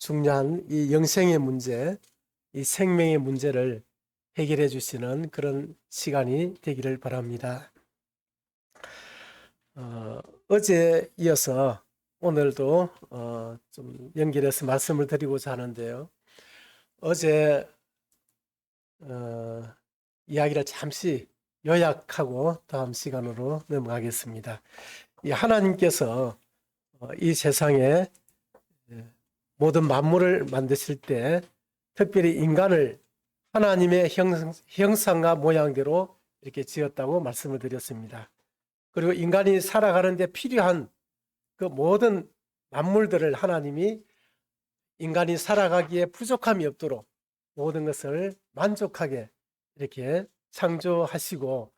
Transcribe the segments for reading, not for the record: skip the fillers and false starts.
중요한 이 영생의 문제, 이 생명의 문제를 해결해 주시는 그런 시간이 되기를 바랍니다. 어제 이어서 오늘도 좀 연결해서 말씀을 드리고자 하는데요. 어제 이야기를 잠시 요약하고 다음 시간으로 넘어가겠습니다. 이 하나님께서 이 세상에 모든 만물을 만드실 때 특별히 인간을 하나님의 형상과 모양대로 이렇게 지었다고 말씀을 드렸습니다. 그리고 인간이 살아가는 데 필요한 그 모든 만물들을 하나님이 인간이 살아가기에 부족함이 없도록 모든 것을 만족하게 이렇게 창조하시고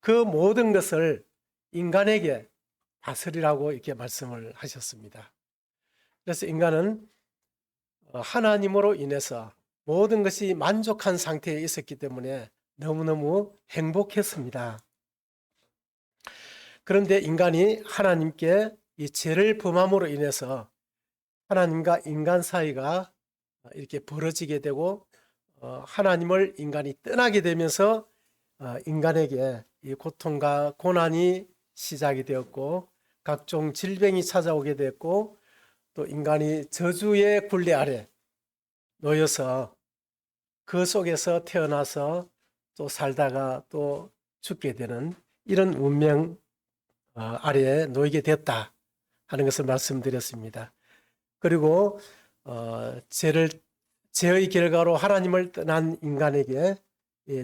그 모든 것을 인간에게 다스리라고 이렇게 말씀을 하셨습니다. 그래서 인간은 하나님으로 인해서 모든 것이 만족한 상태에 있었기 때문에 너무너무 행복했습니다. 그런데 인간이 하나님께 이 죄를 범함으로 인해서 하나님과 인간 사이가 이렇게 벌어지게 되고 하나님을 인간이 떠나게 되면서 인간에게 이 고통과 고난이 시작이 되었고 각종 질병이 찾아오게 됐고 또 인간이 저주의 굴레 아래 놓여서 그 속에서 태어나서 또 살다가 또 죽게 되는 이런 운명 아래에 놓이게 됐다 하는 것을 말씀드렸습니다. 그리고 죄의 결과로 하나님을 떠난 인간에게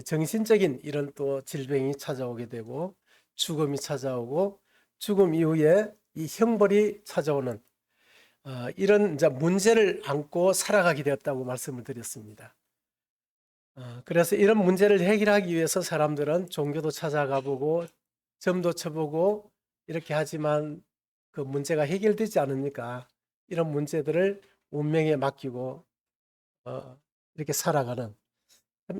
정신적인 이런 또 질병이 찾아오게 되고 죽음이 찾아오고 죽음 이후에 이 형벌이 찾아오는 이런 이제 문제를 안고 살아가게 되었다고 말씀을 드렸습니다. 그래서 이런 문제를 해결하기 위해서 사람들은 종교도 찾아가 보고 점도 쳐보고 이렇게 하지만 그 문제가 해결되지 않으니까 이런 문제들을 운명에 맡기고 이렇게 살아가는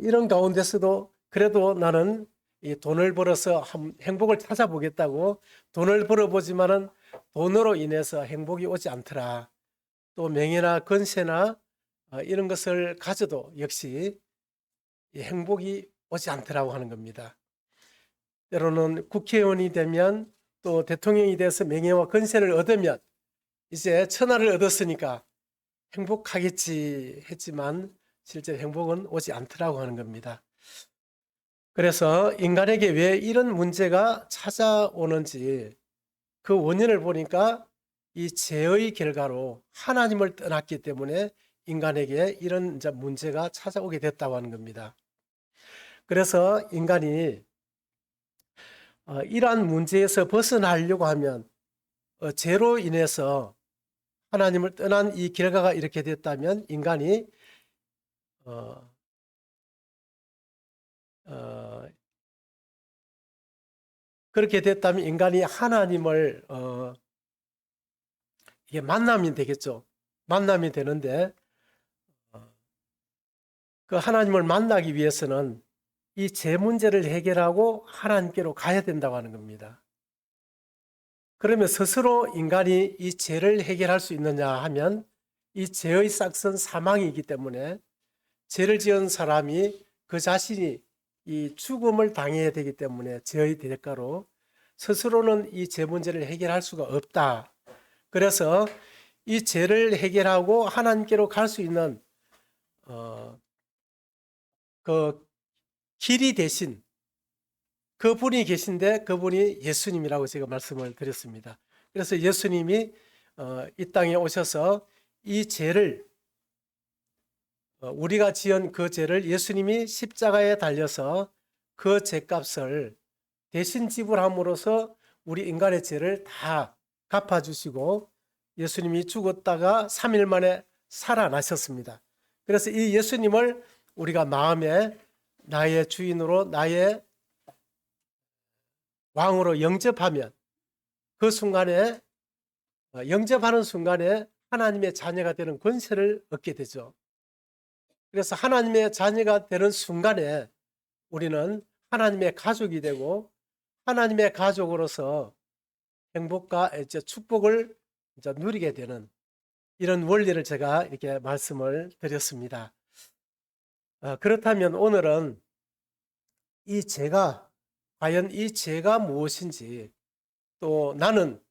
이런 가운데서도 그래도 나는 이 돈을 벌어서 행복을 찾아보겠다고 돈을 벌어보지만은 돈으로 인해서 행복이 오지 않더라. 또 명예나 권세나 이런 것을 가져도 역시 행복이 오지 않더라고 하는 겁니다. 때로는 국회의원이 되면 또 대통령이 돼서 명예와 권세를 얻으면 이제 천하를 얻었으니까 행복하겠지 했지만 실제 행복은 오지 않더라고 하는 겁니다. 그래서 인간에게 왜 이런 문제가 찾아오는지 그 원인을 보니까 이 죄의 결과로 하나님을 떠났기 때문에 인간에게 이런 이제 문제가 찾아오게 됐다고 하는 겁니다. 그래서 인간이 이러한 문제에서 벗어나려고 하면 죄로 인해서 하나님을 떠난 이 결과가 이렇게 됐다면 인간이 어, 어, 그렇게 됐다면 인간이 하나님을 이게 만나면 되겠죠. 만나면 되는데 그 하나님을 만나기 위해서는 이 죄 문제를 해결하고 하나님께로 가야 된다고 하는 겁니다. 그러면 스스로 인간이 이 죄를 해결할 수 있느냐 하면 이 죄의 싹은 사망이기 때문에 죄를 지은 사람이 그 자신이 이 죽음을 당해야 되기 때문에 죄의 대가로 스스로는 이 죄 문제를 해결할 수가 없다. 그래서 이 죄를 해결하고 하나님께로 갈 수 있는 그 길이 대신 그분이 계신데 그분이 예수님이라고 제가 말씀을 드렸습니다. 그래서 예수님이 이 땅에 오셔서 이 죄를 우리가 지은 그 죄를 예수님이 십자가에 달려서 그 죄값을 대신 지불함으로써 우리 인간의 죄를 다 갚아주시고 예수님이 죽었다가 3일 만에 살아나셨습니다. 그래서 이 예수님을 우리가 마음에 나의 주인으로 나의 왕으로 영접하면 그 순간에 영접하는 순간에 하나님의 자녀가 되는 권세를 얻게 되죠. 그래서 하나님의 자녀가 되는 순간에 우리는 하나님의 가족이 되고 하나님의 가족으로서 행복과 이제 축복을 이제 누리게 되는 이런 원리를 제가 이렇게 말씀을 드렸습니다. 그렇다면 오늘은 이 죄가, 과연 이 죄가 무엇인지, 또 나는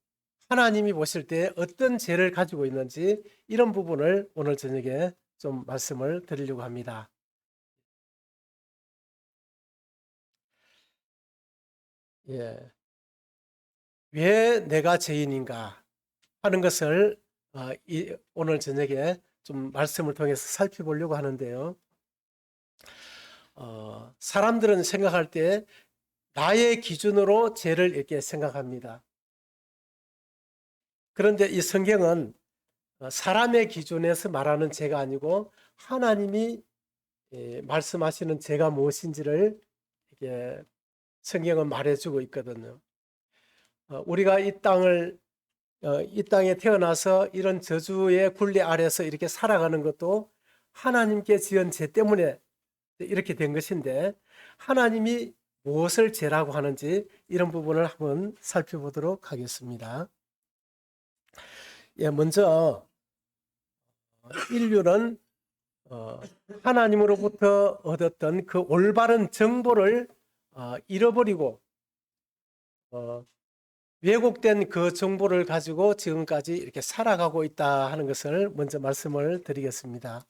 하나님이 보실 때 어떤 죄를 가지고 있는지, 이런 부분을 오늘 저녁에 좀 말씀을 드리려고 합니다. 예. 왜 내가 죄인인가 하는 것을 오늘 저녁에 좀 말씀을 통해서 살펴보려고 하는데요. 사람들은 생각할 때 나의 기준으로 죄를 이렇게 생각합니다. 그런데 이 성경은 사람의 기준에서 말하는 죄가 아니고 하나님이 말씀하시는 죄가 무엇인지를 이렇게 성경은 말해주고 있거든요. 우리가 이 땅에 태어나서 이런 저주의 굴레 아래서 이렇게 살아가는 것도 하나님께 지은 죄 때문에 이렇게 된 것인데, 하나님이 무엇을 죄라고 하는지 이런 부분을 한번 살펴보도록 하겠습니다. 먼저 인류는 하나님으로부터 얻었던 그 올바른 정보를 잃어버리고 왜곡된 그 정보를 가지고 지금까지 이렇게 살아가고 있다 하는 것을 먼저 말씀을 드리겠습니다.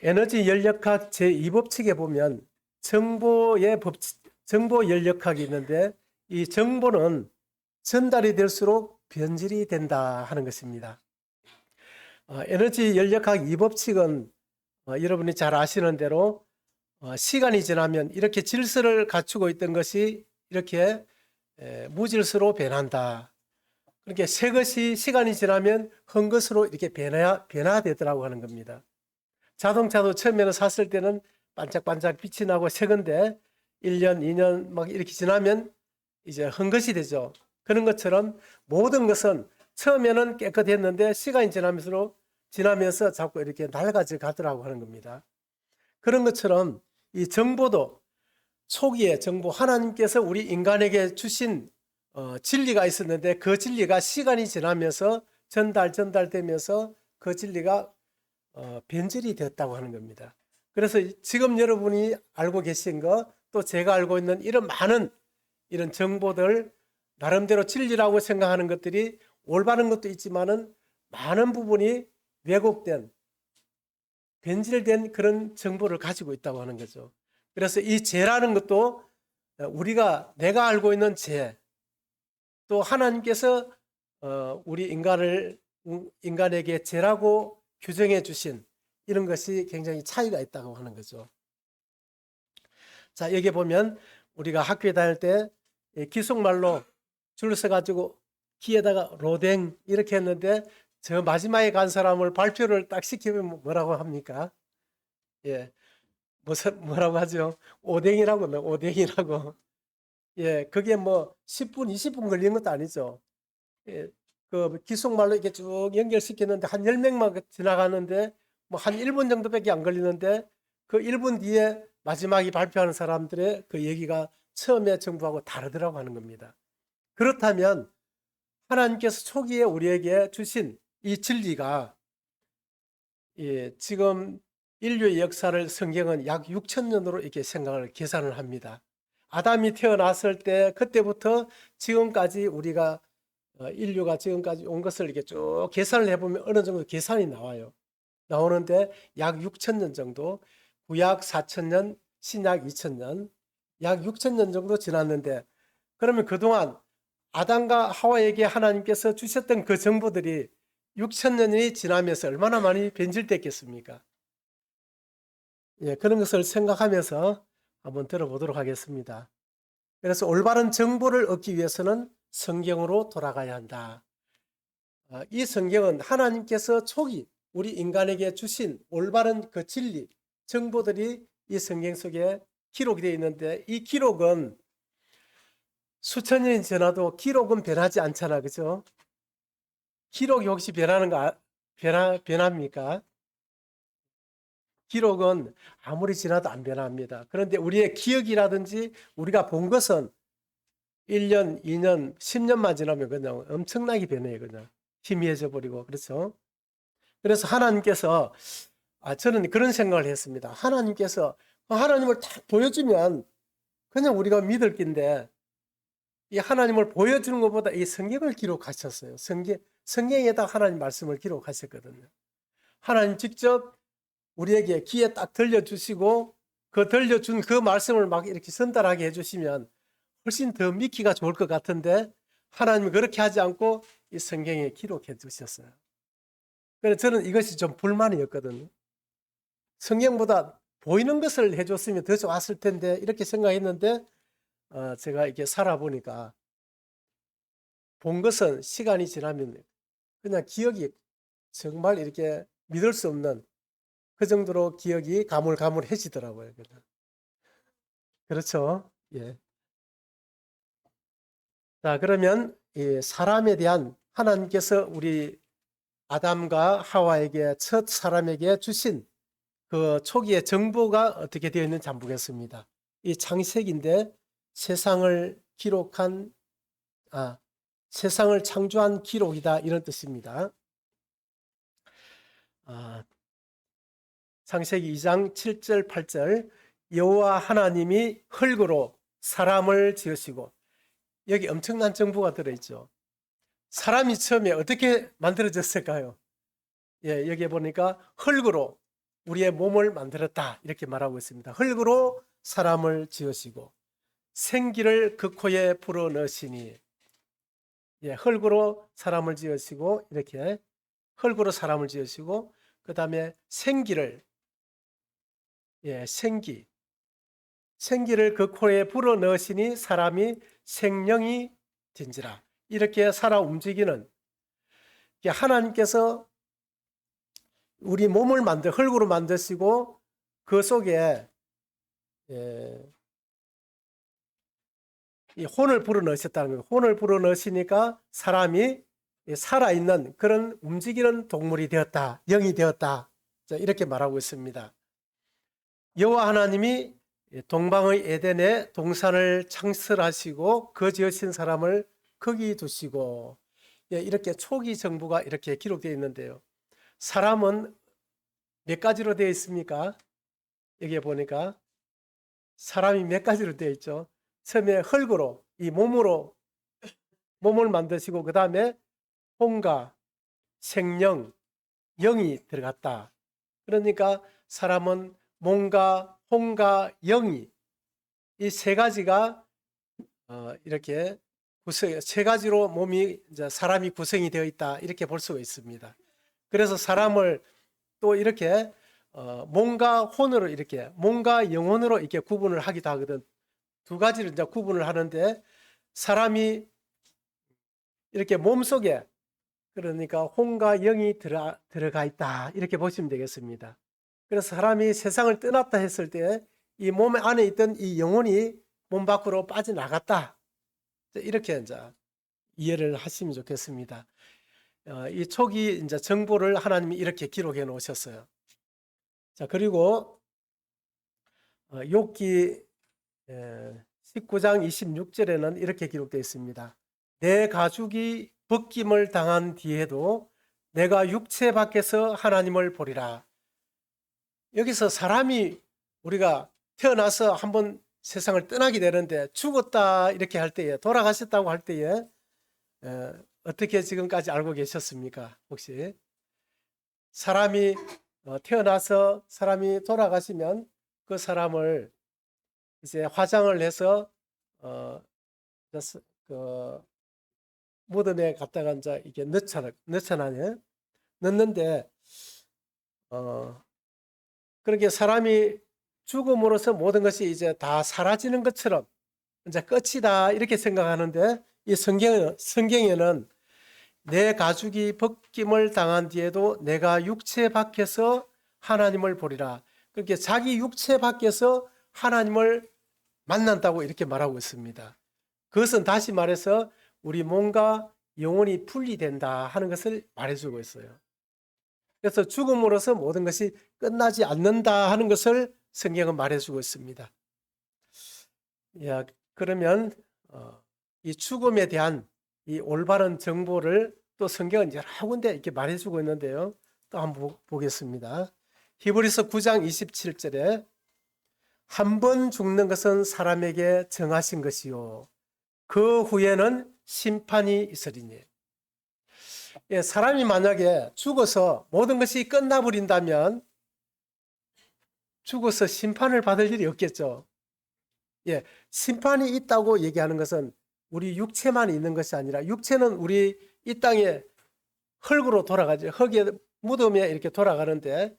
에너지 연력학 제2법칙에 보면 정보 연력학이 있는데, 이 정보는 전달이 될수록 변질이 된다 하는 것입니다. 에너지 연력학 2법칙은 여러분이 잘 아시는 대로 시간이 지나면 이렇게 질서를 갖추고 있던 것이 이렇게 무질서로 변한다. 그렇게 새 것이 시간이 지나면 헛 것으로 이렇게 변화되더라고 하는 겁니다. 자동차도 처음에는 샀을 때는 반짝반짝 빛이 나고 새 건데 1년, 2년 막 이렇게 지나면 이제 헛 것이 되죠. 그런 것처럼 모든 것은 처음에는 깨끗했는데 시간이 지나면서 자꾸 이렇게 낡아져 가더라고 하는 겁니다. 그런 것처럼 이 정보도 초기에 하나님께서 우리 인간에게 주신 진리가 있었는데, 그 진리가 시간이 지나면서 전달되면서 그 진리가 변질이 되었다고 하는 겁니다. 그래서 지금 여러분이 알고 계신 것, 또 제가 알고 있는 이런 많은 이런 정보들, 나름대로 진리라고 생각하는 것들이 올바른 것도 있지만은 많은 부분이 왜곡된, 변질된 그런 정보를 가지고 있다고 하는 거죠. 그래서 이 죄라는 것도 내가 알고 있는 죄, 또 하나님께서 우리 인간에게 죄라고 규정해 주신 이런 것이 굉장히 차이가 있다고 하는 거죠. 자, 여기 보면 우리가 학교에 다닐 때 기속말로 줄 서가지고 키에다가 로댕 이렇게 했는데, 저 마지막에 간 사람을 발표를 딱 시키면 뭐라고 합니까? 예, 뭐라고 하죠? 오뎅이라고. 예, 그게 뭐 10분, 20분 걸린 것도 아니죠. 예, 그 기속말로 이렇게 쭉 연결시켰는데 한 10명만 지나가는데 뭐 한 1분 정도밖에 안 걸리는데, 그 1분 뒤에 마지막에 발표하는 사람들의 그 얘기가 처음에 정부하고 다르더라고 하는 겁니다. 그렇다면 하나님께서 초기에 우리에게 주신 이 진리가, 지금 인류의 역사를 성경은 약 6,000년으로 이렇게 계산을 합니다. 아담이 태어났을 때 그때부터 지금까지 인류가 지금까지 온 것을 이렇게 쭉 계산을 해보면 어느 정도 계산이 나오는데 약 6,000년 정도, 구약 4,000년, 신약 2,000년, 약 6,000년 정도 지났는데, 그러면 그동안 아담과 하와에게 하나님께서 주셨던 그 정보들이 6,000년이 지나면서 얼마나 많이 변질됐겠습니까? 예, 그런 것을 생각하면서 한번 들어보도록 하겠습니다. 그래서 올바른 정보를 얻기 위해서는 성경으로 돌아가야 한다. 이 성경은 하나님께서 초기 우리 인간에게 주신 올바른 그 진리, 정보들이 이 성경 속에 기록이 되어 있는데, 이 기록은 수천 년이 지나도 기록은 변하지 않잖아, 그죠? 기록이 혹시 변합니까? 기록은 아무리 지나도 안 변합니다. 그런데 우리의 기억이라든지 우리가 본 것은 1년, 2년, 10년만 지나면 그냥 엄청나게 변해요, 그냥. 희미해져 버리고 그렇죠. 그래서 하나님께서 저는 그런 생각을 했습니다. 하나님께서 하나님을 딱 보여주면 그냥 우리가 믿을 낀데 이 하나님을 보여주는 것보다 이 성경을 기록하셨어요. 성경에다 하나님 말씀을 기록하셨거든요. 하나님 직접 우리에게 귀에 딱 들려주시고 그 들려준 그 말씀을 막 이렇게 전달하게 해주시면 훨씬 더 믿기가 좋을 것 같은데 하나님이 그렇게 하지 않고 이 성경에 기록해 주셨어요. 그래서 저는 이것이 좀 불만이었거든요. 성경보다 보이는 것을 해줬으면 더 좋았을 텐데 이렇게 생각했는데 제가 이렇게 살아보니까 본 것은 시간이 지나면 그냥 기억이 정말 이렇게 믿을 수 없는 그 정도로 기억이 가물가물해지더라고요. 그렇죠. 예. 자, 그러면 이 사람에 대한 하나님께서 우리 아담과 하와에게 첫 사람에게 주신 그 초기의 정보가 어떻게 되어 있는지 한번 보겠습니다. 이 창세기인데 세상을 기록한 세상을 창조한 기록이다 이런 뜻입니다. 창세기 2장 7절 8절 여호와 하나님이 흙으로 사람을 지으시고 여기 엄청난 정보가 들어있죠. 사람이 처음에 어떻게 만들어졌을까요? 예, 여기 보니까 흙으로 우리의 몸을 만들었다 이렇게 말하고 있습니다. 흙으로 사람을 지으시고 생기를 그 코에 불어넣으시니 예, 흙으로 사람을 지으시고 이렇게 흙으로 사람을 지으시고 그 다음에 생기를 예, 생기를 그 코에 불어넣으시니 사람이 생명이 된지라 이렇게 살아 움직이는 하나님께서 우리 몸을 흙으로 만드시고 그 속에 이 혼을 불어넣으셨다는 거예요. 혼을 불어넣으시니까 사람이 살아있는 그런 움직이는 동물이 되었다. 영이 되었다. 이렇게 말하고 있습니다. 여호와 하나님이 동방의 에덴에 동산을 창설하시고 그 지으신 사람을 거기 두시고 이렇게 초기 정보가 이렇게 기록되어 있는데요. 사람은 몇 가지로 되어 있습니까? 여기에 보니까 사람이 몇 가지로 되어 있죠. 처음에 흙으로 이 몸을 만드시고 그 다음에 혼과 생령, 영이 들어갔다. 그러니까 사람은 몸과 혼과 영이 이 세 가지가 이렇게 세 가지로 몸이 사람이 구성이 되어 있다 이렇게 볼 수가 있습니다. 그래서 사람을 또 이렇게 몸과 혼으로 이렇게 몸과 영혼으로 이렇게 구분을 하기도 하거든. 두 가지를 이제 구분을 하는데 사람이 이렇게 몸 속에 그러니까 혼과 영이 들어가 있다 이렇게 보시면 되겠습니다. 그래서 사람이 세상을 떠났다 했을 때 이 몸 안에 있던 이 영혼이 몸 밖으로 빠져나갔다 이렇게 이제 이해를 하시면 좋겠습니다. 이 초기 이제 정보를 하나님이 이렇게 기록해 놓으셨어요. 자, 그리고 욥기 19장 26절에는 이렇게 기록되어 있습니다. 내 가죽이 벗김을 당한 뒤에도 내가 육체 밖에서 하나님을 보리라. 여기서 사람이 우리가 태어나서 한번 세상을 떠나게 되는데 죽었다 이렇게 할 때에 돌아가셨다고 할 때에 어떻게 지금까지 알고 계셨습니까? 혹시 사람이 태어나서 사람이 돌아가시면 그 사람을 이제 화장을 해서 그 무덤에 갖다가 이제 이게 넣잖아요. 넣는데 그렇게 사람이 죽음으로써 모든 것이 이제 다 사라지는 것처럼 이제 끝이다 이렇게 생각하는데 이 성경에는 내 가죽이 벗김을 당한 뒤에도 내가 육체 밖에서 하나님을 보리라. 그렇게 자기 육체 밖에서 하나님을 만난다고 이렇게 말하고 있습니다. 그것은 다시 말해서 우리 몸과 영혼이 분리된다 하는 것을 말해주고 있어요. 그래서 죽음으로써 모든 것이 끝나지 않는다 하는 것을 성경은 말해주고 있습니다. 그러면 이 죽음에 대한 이 올바른 정보를 또 성경은 여러 군데 이렇게 말해주고 있는데요. 또 한번 보겠습니다. 히브리서 9장 27절에 한 번 죽는 것은 사람에게 정하신 것이요 그 후에는 심판이 있으리니. 예, 사람이 만약에 죽어서 모든 것이 끝나버린다면 죽어서 심판을 받을 일이 없겠죠. 예, 심판이 있다고 얘기하는 것은 우리 육체만 있는 것이 아니라 육체는 우리 이 땅에 흙으로 돌아가죠. 흙의 무덤에 이렇게 돌아가는데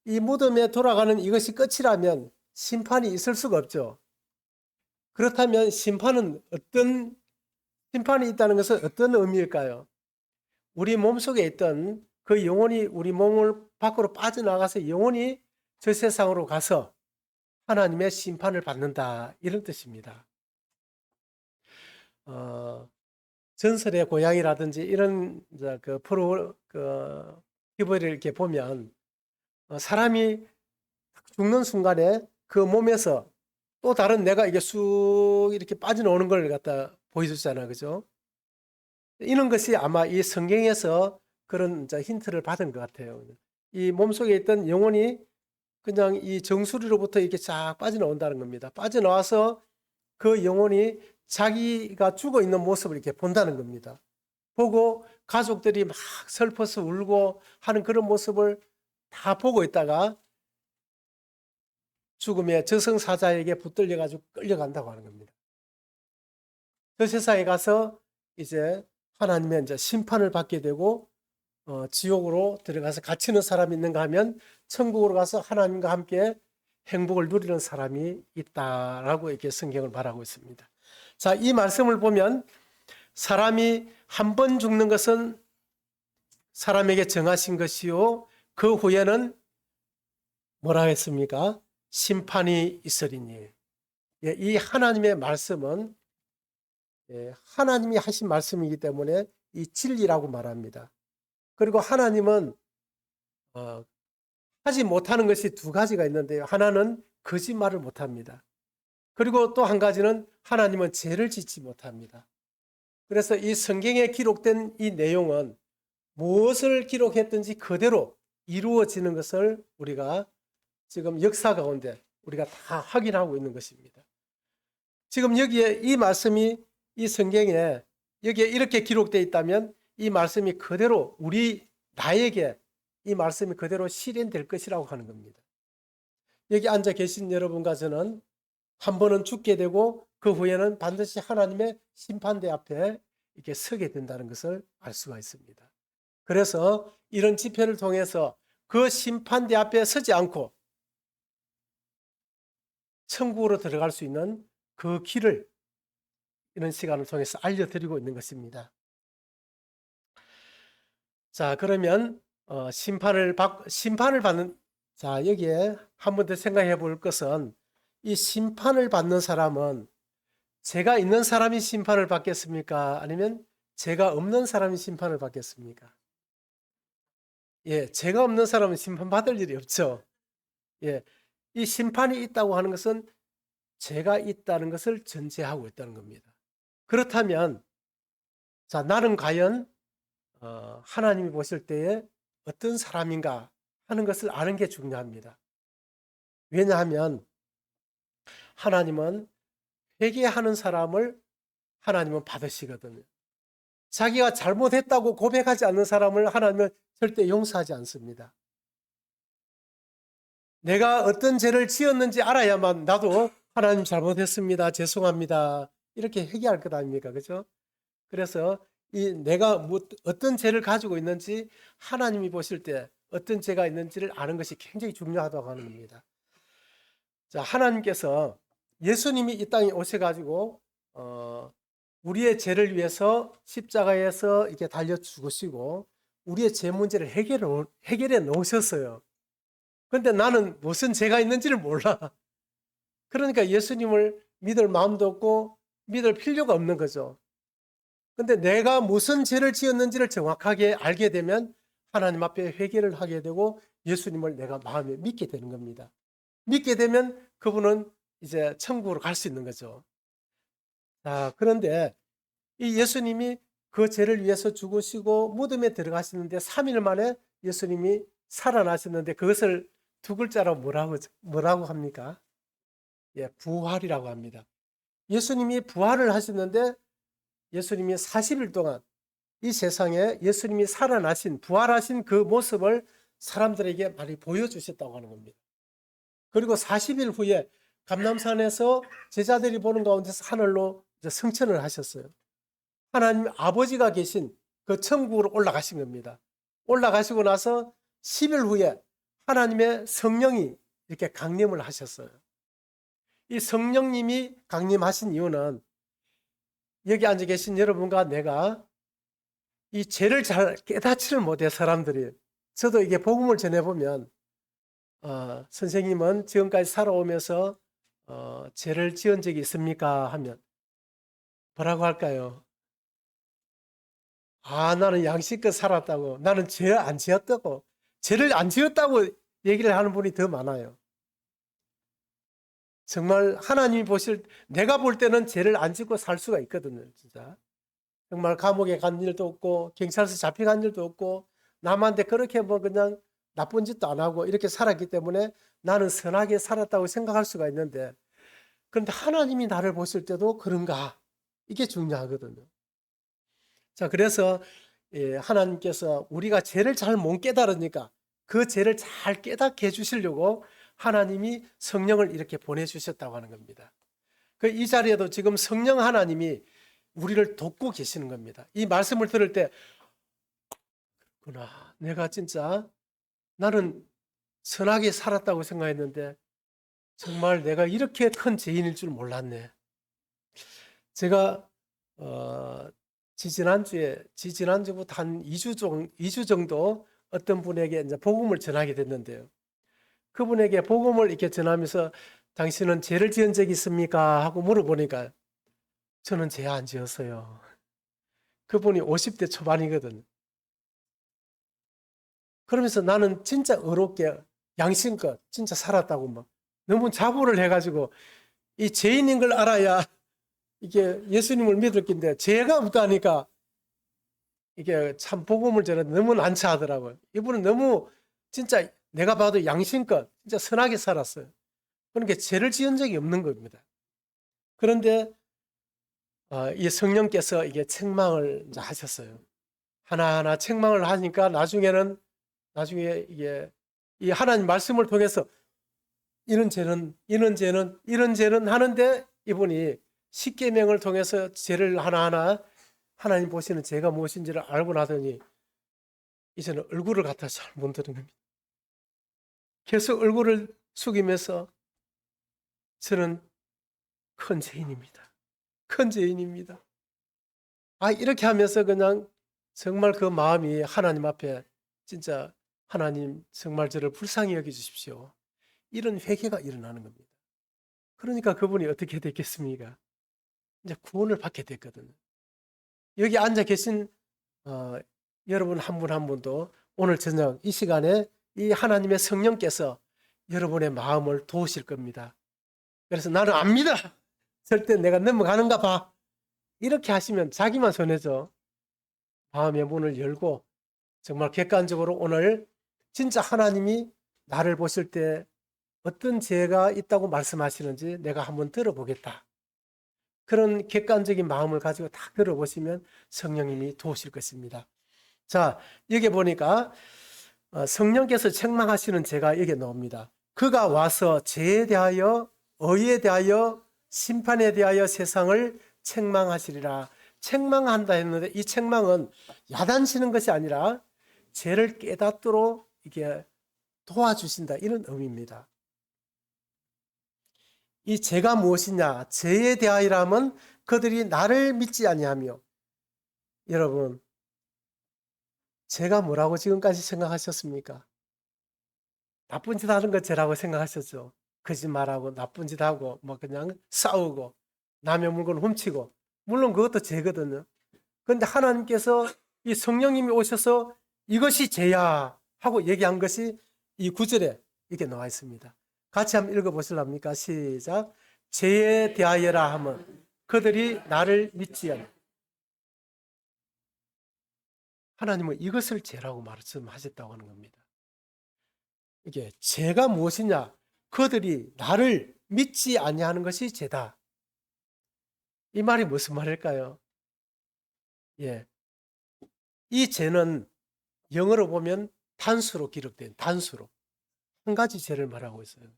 이 무덤에 돌아가는 이것이 끝이라면 심판이 있을 수가 없죠. 그렇다면 심판이 있다는 것은 어떤 의미일까요? 우리 몸속에 있던 그 영혼이 우리 몸을 밖으로 빠져나가서 영혼이 저 세상으로 가서 하나님의 심판을 받는다 이런 뜻입니다. 전설의 고향이라든지 이런 TV를 이렇게 보면 사람이 죽는 순간에 그 몸에서 또 다른 내가 이게 쑥 이렇게 빠져나오는 걸 갖다 보여주잖아요, 그죠? 이런 것이 아마 이 성경에서 그런 힌트를 받은 것 같아요. 이 몸속에 있던 영혼이 그냥 이 정수리로부터 이렇게 쫙 빠져나온다는 겁니다. 빠져나와서 그 영혼이 자기가 죽어 있는 모습을 이렇게 본다는 겁니다. 보고 가족들이 막 슬퍼서 울고 하는 그런 모습을 다 보고 있다가 죽음의 저승사자에게 붙들려 가지고 끌려간다고 하는 겁니다. 그 세상에 가서 이제 하나님의 이제 심판을 받게 되고 지옥으로 들어가서 갇히는 사람이 있는가 하면 천국으로 가서 하나님과 함께 행복을 누리는 사람이 있다라고 이렇게 성경을 말하고 있습니다. 자, 이 말씀을 보면 사람이 한 번 죽는 것은 사람에게 정하신 것이요 그 후에는 뭐라 했습니까? 심판이 있으리니. 예, 이 하나님의 말씀은 하나님이 하신 말씀이기 때문에 이 진리라고 말합니다. 그리고 하나님은 하지 못하는 것이 두 가지가 있는데요. 하나는 거짓말을 못합니다. 그리고 또 한 가지는 하나님은 죄를 짓지 못합니다. 그래서 이 성경에 기록된 이 내용은 무엇을 기록했든지 그대로 이루어지는 것을 우리가 지금 역사 가운데 우리가 다 확인하고 있는 것입니다. 지금 여기에 이 말씀이 이 성경에 여기에 이렇게 기록되어 있다면 이 말씀이 그대로 나에게 이 말씀이 그대로 실현될 것이라고 하는 겁니다. 여기 앉아 계신 여러분과 저는 한 번은 죽게 되고 그 후에는 반드시 하나님의 심판대 앞에 이렇게 서게 된다는 것을 알 수가 있습니다. 그래서 이런 집회를 통해서 그 심판대 앞에 서지 않고 천국으로 들어갈 수 있는 그 길을 이런 시간을 통해서 알려드리고 있는 것입니다. 자, 그러면 심판을 받는, 자, 여기에 한 번 더 생각해 볼 것은 이 심판을 받는 사람은 죄가 있는 사람이 심판을 받겠습니까? 아니면 죄가 없는 사람이 심판을 받겠습니까? 예, 죄가 없는 사람은 심판받을 일이 없죠. 예, 이 심판이 있다고 하는 것은 죄가 있다는 것을 전제하고 있다는 겁니다. 그렇다면, 자, 나는 과연 하나님이 보실 때에 어떤 사람인가 하는 것을 아는 게 중요합니다. 왜냐하면 하나님은 회개하는 사람을 하나님은 받으시거든요. 자기가 잘못했다고 고백하지 않는 사람을 하나님은 절대 용서하지 않습니다. 내가 어떤 죄를 지었는지 알아야만 나도 하나님 잘못했습니다. 죄송합니다. 이렇게 회개할 것 아닙니까? 그죠? 그래서 내가 어떤 죄를 가지고 있는지 하나님이 보실 때 어떤 죄가 있는지를 아는 것이 굉장히 중요하다고 하는 겁니다. 자, 하나님께서 예수님이 이 땅에 오셔가지고 우리의 죄를 위해서 십자가에서 이렇게 달려 죽으시고 우리의 죄 문제를 해결해 놓으셨어요. 그런데 나는 무슨 죄가 있는지를 몰라. 그러니까 예수님을 믿을 마음도 없고 믿을 필요가 없는 거죠. 근데 내가 무슨 죄를 지었는지를 정확하게 알게 되면 하나님 앞에 회개를 하게 되고 예수님을 내가 마음에 믿게 되는 겁니다. 믿게 되면 그분은 이제 천국으로 갈 수 있는 거죠. 자, 그런데 이 예수님이 그 죄를 위해서 죽으시고 무덤에 들어가시는데 3일 만에 예수님이 살아나셨는데 그것을 두 글자로 뭐라고 합니까? 예, 부활이라고 합니다. 예수님이 부활을 하셨는데 예수님이 40일 동안 이 세상에 예수님이 살아나신 부활하신 그 모습을 사람들에게 많이 보여주셨다고 하는 겁니다. 그리고 40일 후에 감람산에서 제자들이 보는 가운데서 하늘로 승천을 하셨어요. 하나님 아버지가 계신 그 천국으로 올라가신 겁니다. 올라가시고 나서 10일 후에 하나님의 성령이 이렇게 강림을 하셨어요. 이 성령님이 강림하신 이유는 여기 앉아 계신 여러분과 내가 이 죄를 잘 깨닫지를 못해 사람들이. 저도 이게 복음을 전해보면 선생님은 지금까지 살아오면서 죄를 지은 적이 있습니까? 하면 뭐라고 할까요? 나는 양심껏 살았다고. 나는 죄 안 지었다고. 죄를 안 지었다고 얘기를 하는 분이 더 많아요. 정말 하나님이 내가 볼 때는 죄를 안 짓고 살 수가 있거든요. 진짜. 정말 감옥에 간 일도 없고 경찰서 잡혀간 일도 없고 남한테 그렇게 뭐 그냥 나쁜 짓도 안 하고 이렇게 살았기 때문에 나는 선하게 살았다고 생각할 수가 있는데, 그런데 하나님이 나를 보실 때도 그런가? 이게 중요하거든요. 자, 그래서 하나님께서 우리가 죄를 잘 못 깨달으니까 그 죄를 잘 깨닫게 해주시려고 하나님이 성령을 이렇게 보내주셨다고 하는 겁니다. 이 자리에도 지금 성령 하나님이 우리를 돕고 계시는 겁니다. 이 말씀을 들을 때 그렇구나. 내가 진짜 나는 선하게 살았다고 생각했는데 정말 내가 이렇게 큰 죄인일 줄 몰랐네. 제가 지지난주부터 한 2주 정도 어떤 분에게 이제 복음을 전하게 됐는데요. 그분에게 복음을 이렇게 전하면서 당신은 죄를 지은 적이 있습니까? 하고 물어보니까 저는 죄 안 지었어요. 그분이 50대 초반이거든요. 그러면서 나는 진짜 의롭게 양심껏 진짜 살았다고 막 너무 자부를 해가지고 이 죄인인 걸 알아야 이게 예수님을 믿을 낀데 죄가 없다니까 이게 참 복음을 전하는데 너무 난처하더라고요. 이분은 너무 진짜 내가 봐도 양심껏 진짜 선하게 살았어요. 그러니까 죄를 지은 적이 없는 겁니다. 그런데 이 성령께서 이게 책망을 이제 하셨어요. 하나하나 책망을 하니까 나중에 이게 이 하나님 말씀을 통해서 이런 죄는 하는데 이분이 십계명을 통해서 죄를 하나하나 하나님 보시는 죄가 무엇인지를 알고 나더니 이제는 얼굴을 갖다 잘 못 드는 겁니다. 계속 얼굴을 숙이면서 저는 큰 죄인입니다. 큰 죄인입니다. 이렇게 하면서 그냥 정말 그 마음이 하나님 앞에 진짜 하나님 정말 저를 불쌍히 여겨주십시오. 이런 회개가 일어나는 겁니다. 그러니까 그분이 어떻게 됐겠습니까? 이제 구원을 받게 됐거든요. 여기 앉아 계신 여러분 한 분 한 분도 오늘 저녁 이 시간에 이 하나님의 성령께서 여러분의 마음을 도우실 겁니다. 그래서 나는 압니다. 절대 내가 넘어가는가 봐. 이렇게 하시면 자기만 손해죠. 마음의 문을 열고 정말 객관적으로 오늘 진짜 하나님이 나를 보실 때 어떤 죄가 있다고 말씀하시는지 내가 한번 들어보겠다. 그런 객관적인 마음을 가지고 딱 들어보시면 성령님이 도우실 것입니다. 자, 여기 보니까 성령께서 책망하시는 죄가 여기 나옵니다. 그가 와서 죄에 대하여, 의에 대하여, 심판에 대하여 세상을 책망하시리라. 책망한다 했는데 이 책망은 야단치는 것이 아니라 죄를 깨닫도록 이게 도와주신다, 이런 의미입니다. 이 죄가 무엇이냐? 죄에 대하여라면 그들이 나를 믿지 아니하며. 여러분, 죄가 뭐라고 지금까지 생각하셨습니까? 나쁜 짓 하는 것 죄라고 생각하셨죠? 거짓말하고 나쁜 짓 하고 뭐 그냥 싸우고 남의 물건 훔치고, 물론 그것도 죄거든요. 그런데 하나님께서 이 성령님이 오셔서 이것이 죄야 하고 얘기한 것이 이 9절에 이렇게 나와 있습니다. 같이 한번 읽어보실랍니까? 시작. 죄에 대하여라 하면 그들이 나를 믿지 않아. 하나님은 이것을 죄라고 말씀하셨다고 하는 겁니다. 이게 죄가 무엇이냐? 그들이 나를 믿지 아니하는 것이 죄다. 이 말이 무슨 말일까요? 예. 이 죄는 영어로 보면 단수로 기록된 단수로 한 가지 죄를 말하고 있어요.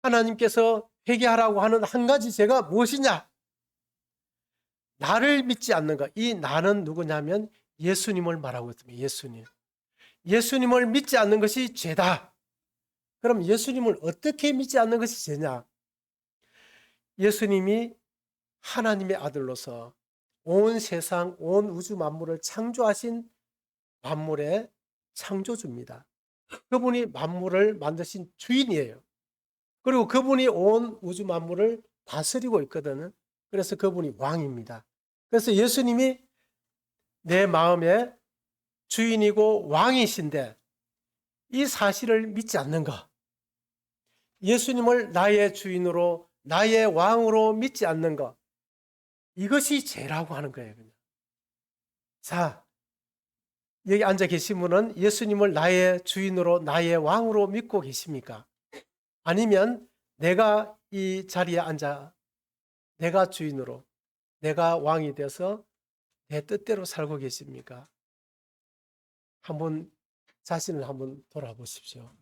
하나님께서 회개하라고 하는 한 가지 죄가 무엇이냐? 나를 믿지 않는가? 이 나는 누구냐면 예수님을 말하고 있습니다. 예수님. 예수님을 믿지 않는 것이 죄다. 그럼 예수님을 어떻게 믿지 않는 것이 죄냐? 예수님이 하나님의 아들로서 온 세상, 온 우주 만물을 창조하신 만물의 창조주입니다. 그분이 만물을 만드신 주인이에요. 그리고 그분이 온 우주 만물을 다스리고 있거든요. 그래서 그분이 왕입니다. 그래서 예수님이 내 마음의 주인이고 왕이신데 이 사실을 믿지 않는가? 예수님을 나의 주인으로 나의 왕으로 믿지 않는가? 이것이 죄라고 하는 거예요. 그냥. 자, 여기 앉아 계신 분은 예수님을 나의 주인으로 나의 왕으로 믿고 계십니까? 아니면 내가 이 자리에 앉아 내가 주인으로 내가 왕이 돼서 내 뜻대로 살고 계십니까? 한번 자신을 한번 돌아보십시오.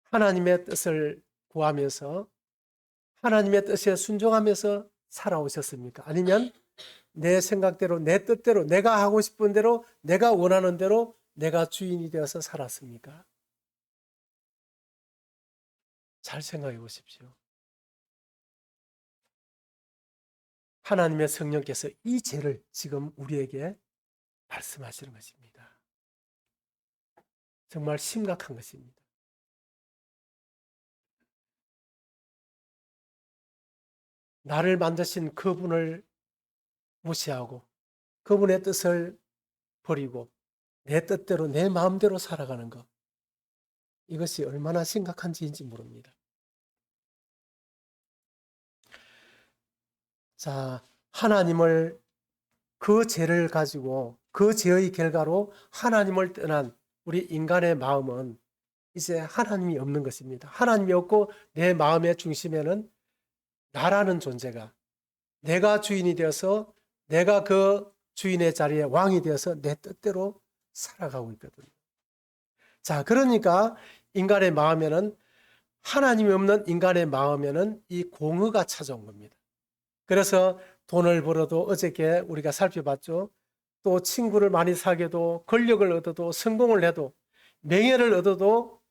하나님의 뜻을 구하면서 하나님의 뜻에 순종하면서 살아오셨습니까? 아니면 내 생각대로 내 뜻대로 내가 하고 싶은 대로 내가 원하는 대로 내가 주인이 되어서 살았습니까? 잘 생각해 보십시오. 하나님의 성령께서 이 죄를 지금 우리에게 말씀하시는 것입니다. 정말 심각한 것입니다. 나를 만드신 그분을 무시하고 그분의 뜻을 버리고 내 뜻대로 내 마음대로 살아가는 것. 이것이 얼마나 심각한지인지 모릅니다. 자, 하나님을 그 죄를 가지고 그 죄의 결과로 하나님을 떠난 우리 인간의 마음은 이제 하나님이 없는 것입니다. 하나님이 없고 내 마음의 중심에는 나라는 존재가 내가 주인이 되어서 내가 그 주인의 자리에 왕이 되어서 내 뜻대로 살아가고 있거든요. 자, 그러니까 인간의 마음에는 하나님이 없는 인간의 마음에는 이 공허가 찾아온 겁니다. 그래서 돈을 벌어도 어저께 우리가 살펴봤죠. 또 친구를 많이 사귀어도 권력을 얻어도 성공을 해도 명예를 얻어도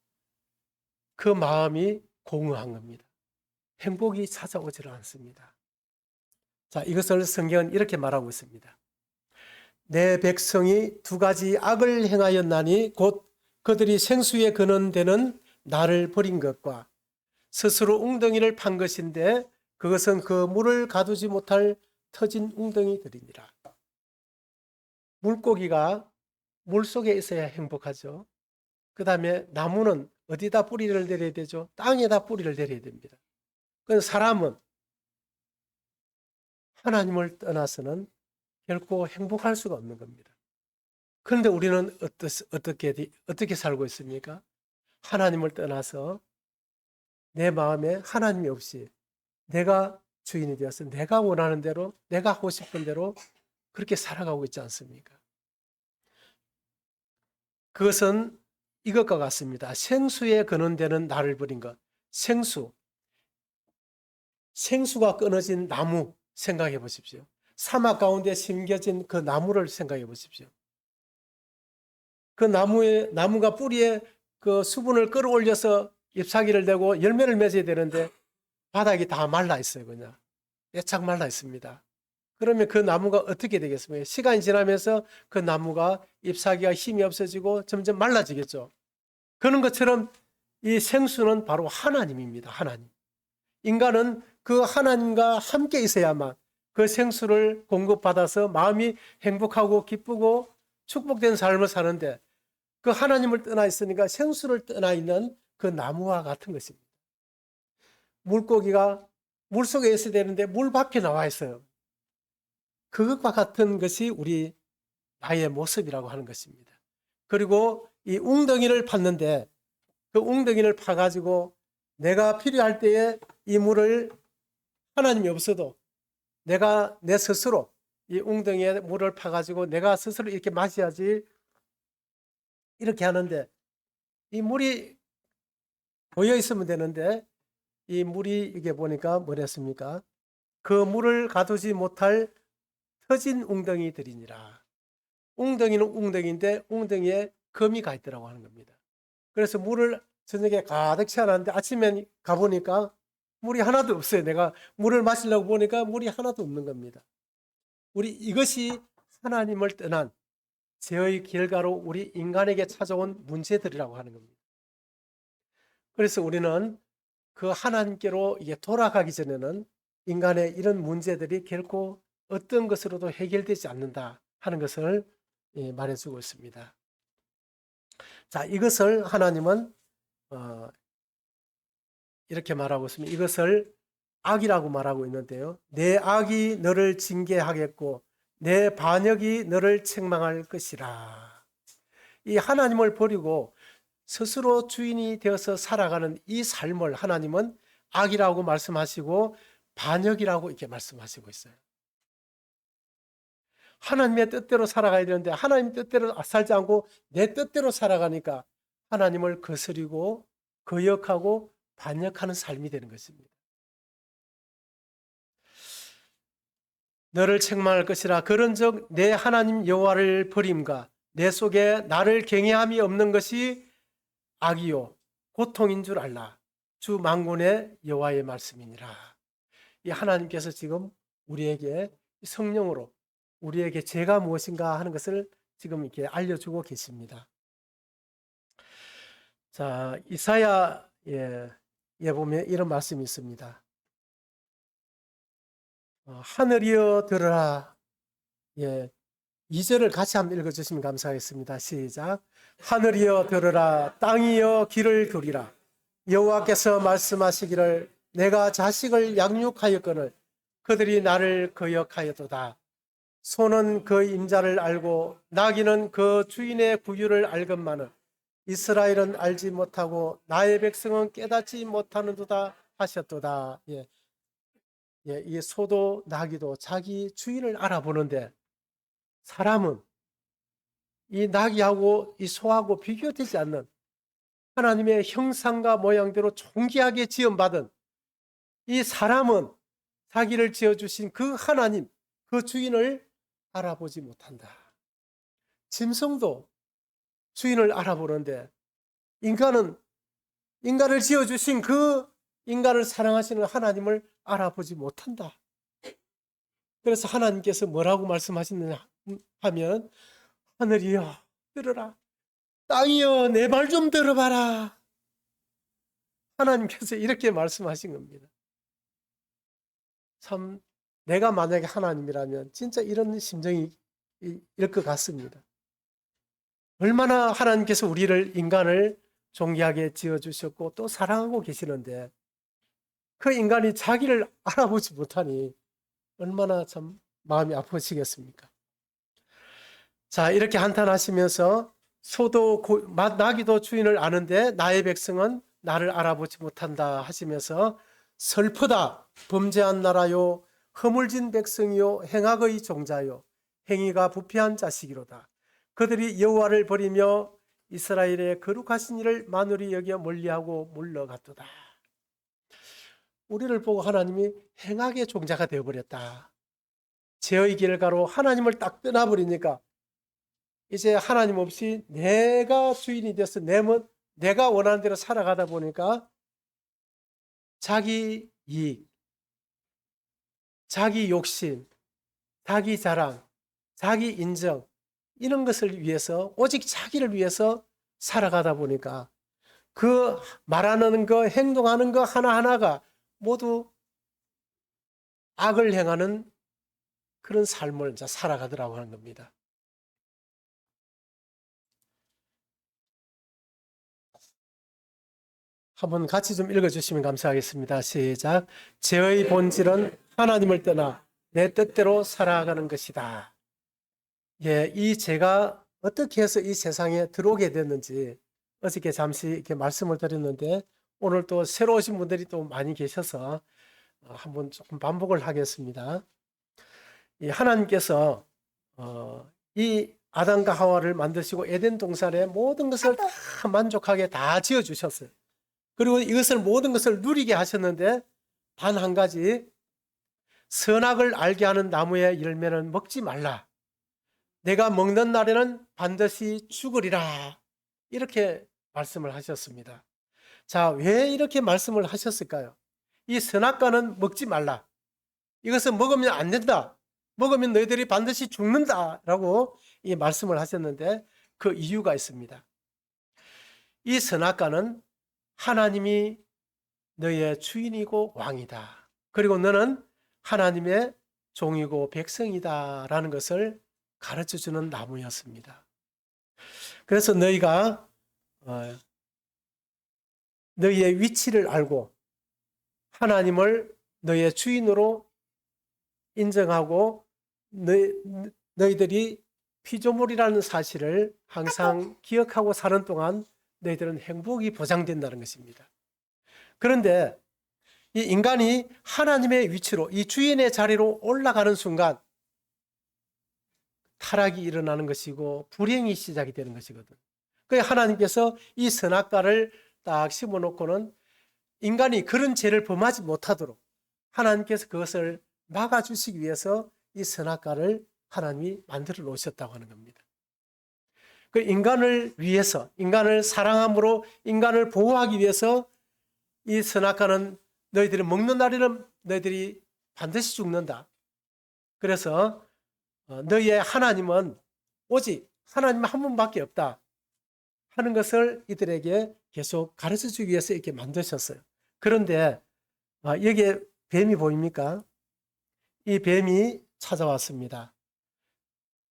그 마음이 공허한 겁니다. 행복이 찾아오질 않습니다. 자, 이것을 성경은 이렇게 말하고 있습니다. 내 백성이 두 가지 악을 행하였나니 곧 그들이 생수에 근원되는 나를 버린 것과 스스로 웅덩이를 판 것인데 그것은 그 물을 가두지 못할 터진 웅덩이들이니라. 물고기가 물속에 있어야 행복하죠. 그 다음에 나무는 어디다 뿌리를 내려야 되죠? 땅에다 뿌리를 내려야 됩니다. 그런데 사람은 하나님을 떠나서는 결코 행복할 수가 없는 겁니다. 그런데 우리는 어떻게 살고 있습니까? 하나님을 떠나서 내 마음에 하나님이 없이 내가 주인이 되어서 내가 원하는 대로 내가 하고 싶은 대로 그렇게 살아가고 있지 않습니까? 그것은 이것과 같습니다. 생수에 근원되는 나를 버린 것. 생수가 끊어진 나무 생각해 보십시오. 사막 가운데 심겨진 그 나무를 생각해 보십시오. 그 나무가 뿌리에 그 수분을 끌어올려서 잎사귀를 대고 열매를 맺어야 되는데 바닥이 다 말라 있어요. 그냥 빼착 말라 있습니다. 그러면 그 나무가 어떻게 되겠습니까? 시간이 지나면서 그 나무가 잎사귀가 힘이 없어지고 점점 말라지겠죠. 그런 것처럼 이 생수는 바로 하나님입니다. 하나님. 인간은 그 하나님과 함께 있어야만 그 생수를 공급받아서 마음이 행복하고 기쁘고 축복된 삶을 사는데 그 하나님을 떠나 있으니까 생수를 떠나 있는 그 나무와 같은 것입니다. 물고기가 물속에 있어야 되는데 물 밖에 나와 있어요. 그것과 같은 것이 우리 나의 모습이라고 하는 것입니다. 그리고 이 웅덩이를 팠는데 그 웅덩이를 파가지고 내가 필요할 때에 이 물을 하나님이 없어도 내가 내 스스로 이 웅덩이에 물을 파가지고 내가 스스로 이렇게 마셔야지 이렇게 하는데 이 물이 고여 있으면 되는데 이 물이 이게 보니까 뭐랬습니까? 그 물을 가두지 못할 터진 웅덩이들이니라. 웅덩이는 웅덩이인데 웅덩이에 거미가 있더라고 하는 겁니다. 그래서 물을 저녁에 가득 채워놨는데 아침에 가보니까 물이 하나도 없어요. 내가 물을 마시려고 보니까 물이 하나도 없는 겁니다. 이것이 하나님을 떠난 죄의 결과로 우리 인간에게 찾아온 문제들이라고 하는 겁니다. 그래서 우리는 그 하나님께로 이게 돌아가기 전에는 인간의 이런 문제들이 결코 어떤 것으로도 해결되지 않는다 하는 것을 말해주고 있습니다. 자, 이것을 하나님은 이렇게 말하고 있습니다. 이것을 악이라고 말하고 있는데요. 내 악이 너를 징계하겠고 내 반역이 너를 책망할 것이라. 이 하나님을 버리고 스스로 주인이 되어서 살아가는 이 삶을 하나님은 악이라고 말씀하시고 반역이라고 이렇게 말씀하시고 있어요. 하나님의 뜻대로 살아가야 되는데 하나님 뜻대로 살지 않고 내 뜻대로 살아가니까 하나님을 거스리고 거역하고 반역하는 삶이 되는 것입니다. 너를 책망할 것이라. 그런즉 내 하나님 여호와를 버림과 내 속에 나를 경외함이 없는 것이 악이요 고통인 줄 알라. 주 만군의 여호와의 말씀이니라. 이 하나님께서 지금 우리에게 성령으로 우리에게 죄가 무엇인가 하는 것을 지금 이렇게 알려주고 계십니다. 자, 이사야에 보면 이런 말씀이 있습니다. 하늘이여 들으라. 2절을 같이 한번 읽어주시면 감사하겠습니다. 시작. 하늘이여 들으라. 땅이여 귀를 두리라. 여호와께서 말씀하시기를 내가 자식을 양육하였거늘 그들이 나를 거역하였도다. 소는 그 임자를 알고 나귀는 그 주인의 구유를 알건만은 이스라엘은 알지 못하고 나의 백성은 깨닫지 못하는도다 하셨도다. 이 소도 나귀도 자기 주인을 알아보는데 사람은 이 나귀하고 이 소하고 비교되지 않는 하나님의 형상과 모양대로 존귀하게 지음받은 이 사람은 자기를 지어주신 그 하나님, 그 주인을 알아보지 못한다. 짐승도 주인을 알아보는데 인간을 지어주신 그 인간을 사랑하시는 하나님을 알아보지 못한다. 그래서 하나님께서 뭐라고 말씀하시느냐 하면 하늘이여 들으라. 땅이여 내 말 좀 들어봐라. 하나님께서 이렇게 말씀하신 겁니다. 참 내가 만약에 하나님이라면 진짜 이런 심정이 일 것 같습니다. 얼마나 하나님께서 우리를 인간을 존귀하게 지어주셨고 또 사랑하고 계시는데 그 인간이 자기를 알아보지 못하니 얼마나 참 마음이 아프시겠습니까? 자, 이렇게 한탄하시면서 소도 나귀도 주인을 아는데 나의 백성은 나를 알아보지 못한다 하시면서 슬프다. 범죄한 나라요 허물진 백성이요 행악의 종자요 행위가 부패한 자식이로다. 그들이 여호와를 버리며 이스라엘의 거룩하신 이를 만홀히 여겨 멀리하고 물러갔도다. 우리를 보고 하나님이 행악의 종자가 되어버렸다. 죄의 결과로 하나님을 딱 떠나버리니까 이제 하나님 없이 내가 주인이 돼서 내가 원하는 대로 살아가다 보니까 자기 이익, 자기 욕심, 자기 자랑, 자기 인정 이런 것을 위해서 오직 자기를 위해서 살아가다 보니까 그 말하는 거 행동하는 거 하나하나가 모두 악을 행하는 그런 삶을 이제 살아가더라고 하는 겁니다. 한번 같이 좀 읽어주시면 감사하겠습니다. 시작. 죄의 본질은 하나님을 떠나 내 뜻대로 살아가는 것이다. 예, 이 제가 어떻게 해서 이 세상에 들어오게 됐는지 어저께 잠시 이렇게 말씀을 드렸는데 오늘 또 새로 오신 분들이 또 많이 계셔서 한번 조금 반복을 하겠습니다. 이 하나님께서 이 아담과 하와를 만드시고 에덴 동산에 모든 것을 다 만족하게 다 지어 주셨어요. 그리고 이것을 모든 것을 누리게 하셨는데 단 한 가지, 선악을 알게 하는 나무의 열매는 먹지 말라. 내가 먹는 날에는 반드시 죽으리라. 이렇게 말씀을 하셨습니다. 자, 왜 이렇게 말씀을 하셨을까요? 이 선악과는 먹지 말라. 이것은 먹으면 안 된다. 먹으면 너희들이 반드시 죽는다라고 이 말씀을 하셨는데 그 이유가 있습니다. 이 선악과는 하나님이 너의 주인이고 왕이다. 그리고 너는 하나님의 종이고 백성이다라는 것을 가르쳐주는 나무였습니다. 그래서 너희가 너희의 위치를 알고 하나님을 너희의 주인으로 인정하고 너희들이 피조물이라는 사실을 항상 기억하고 사는 동안 너희들은 행복이 보장된다는 것입니다. 그런데 이 인간이 하나님의 위치로 이 주인의 자리로 올라가는 순간 타락이 일어나는 것이고 불행이 시작이 되는 것이거든. 그래서 하나님께서 이 선악과를 딱 심어놓고는 인간이 그런 죄를 범하지 못하도록 하나님께서 그것을 막아주시기 위해서 이 선악과를 하나님이 만들어 놓으셨다고 하는 겁니다. 그 인간을 위해서, 인간을 사랑함으로 인간을 보호하기 위해서 이 선악과는 너희들이 먹는 날에는 너희들이 반드시 죽는다. 그래서 너희의 하나님은 오직 하나님 한 분밖에 없다 하는 것을 이들에게 계속 가르쳐 주기 위해서 이렇게 만드셨어요. 그런데 여기에 뱀이 보입니까? 이 뱀이 찾아왔습니다.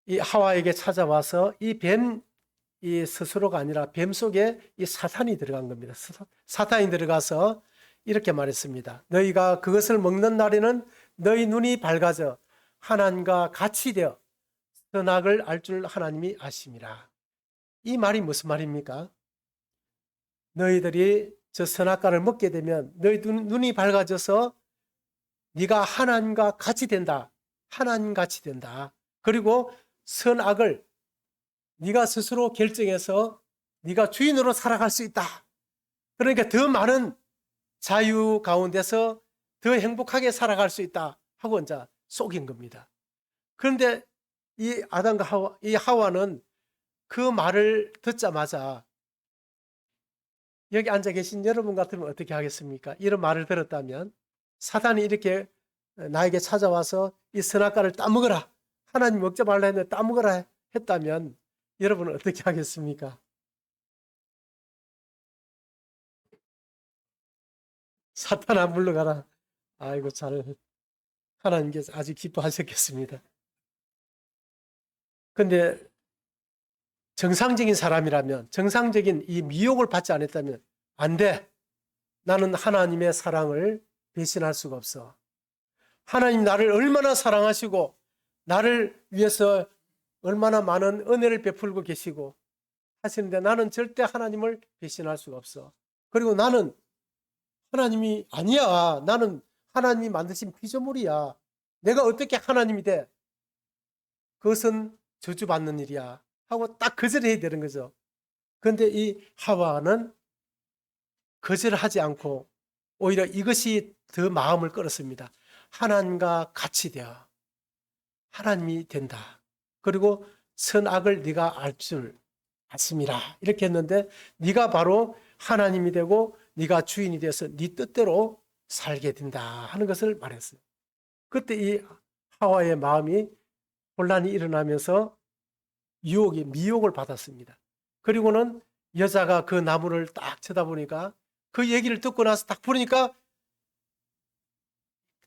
이 하와에게 찾아와서 이 스스로가 아니라 뱀 속에 이 사탄이 들어간 겁니다. 사탄이 들어가서 이렇게 말했습니다. 너희가 그것을 먹는 날에는 너희 눈이 밝아져 하나님과 같이 되어 선악을 알 줄 하나님이 아심이라. 이 말이 무슨 말입니까? 너희들이 저 선악과를 먹게 되면 너희 눈이 밝아져서 네가 하나님과 같이 된다. 하나님 같이 된다. 그리고 선악을 네가 스스로 결정해서 네가 주인으로 살아갈 수 있다. 그러니까 더 많은 자유 가운데서 더 행복하게 살아갈 수 있다 하고 이제 속인 겁니다. 그런데 이 아담과 이 하와는 그 말을 듣자마자 여기 앉아 계신 여러분 같으면 어떻게 하겠습니까? 이런 말을 들었다면 사단이 이렇게 나에게 찾아와서 이 선악과를 따먹어라. 하나님 먹지 말라 했는데 따먹어라 했다면 여러분은 어떻게 하겠습니까? 사탄아 물러가라. 아이고 잘 하나님께서 아주 기뻐하셨겠습니다. 근데 정상적인 사람이라면 정상적인 이 미혹을 받지 않았다면 안 돼. 나는 하나님의 사랑을 배신할 수가 없어. 하나님 나를 얼마나 사랑하시고 나를 위해서 얼마나 많은 은혜를 베풀고 계시고 하시는데 나는 절대 하나님을 배신할 수가 없어. 그리고 나는 하나님이 아니야. 나는 하나님이 만드신 피조물이야. 내가 어떻게 하나님이 돼? 그것은 저주받는 일이야. 하고 딱 거절해야 되는 거죠. 그런데 이 하와는 거절하지 않고 오히려 이것이 더 마음을 끌었습니다. 하나님과 같이 되어 하나님이 된다. 그리고 선악을 네가 알 줄 아심이라 이렇게 했는데 네가 바로 하나님이 되고 네가 주인이 되어서 네 뜻대로 살게 된다 하는 것을 말했어요. 그때 이 하와의 마음이 혼란이 일어나면서 미혹을 받았습니다. 그리고는 여자가 그 나무를 딱 쳐다보니까 그 얘기를 듣고 나서 딱 보니까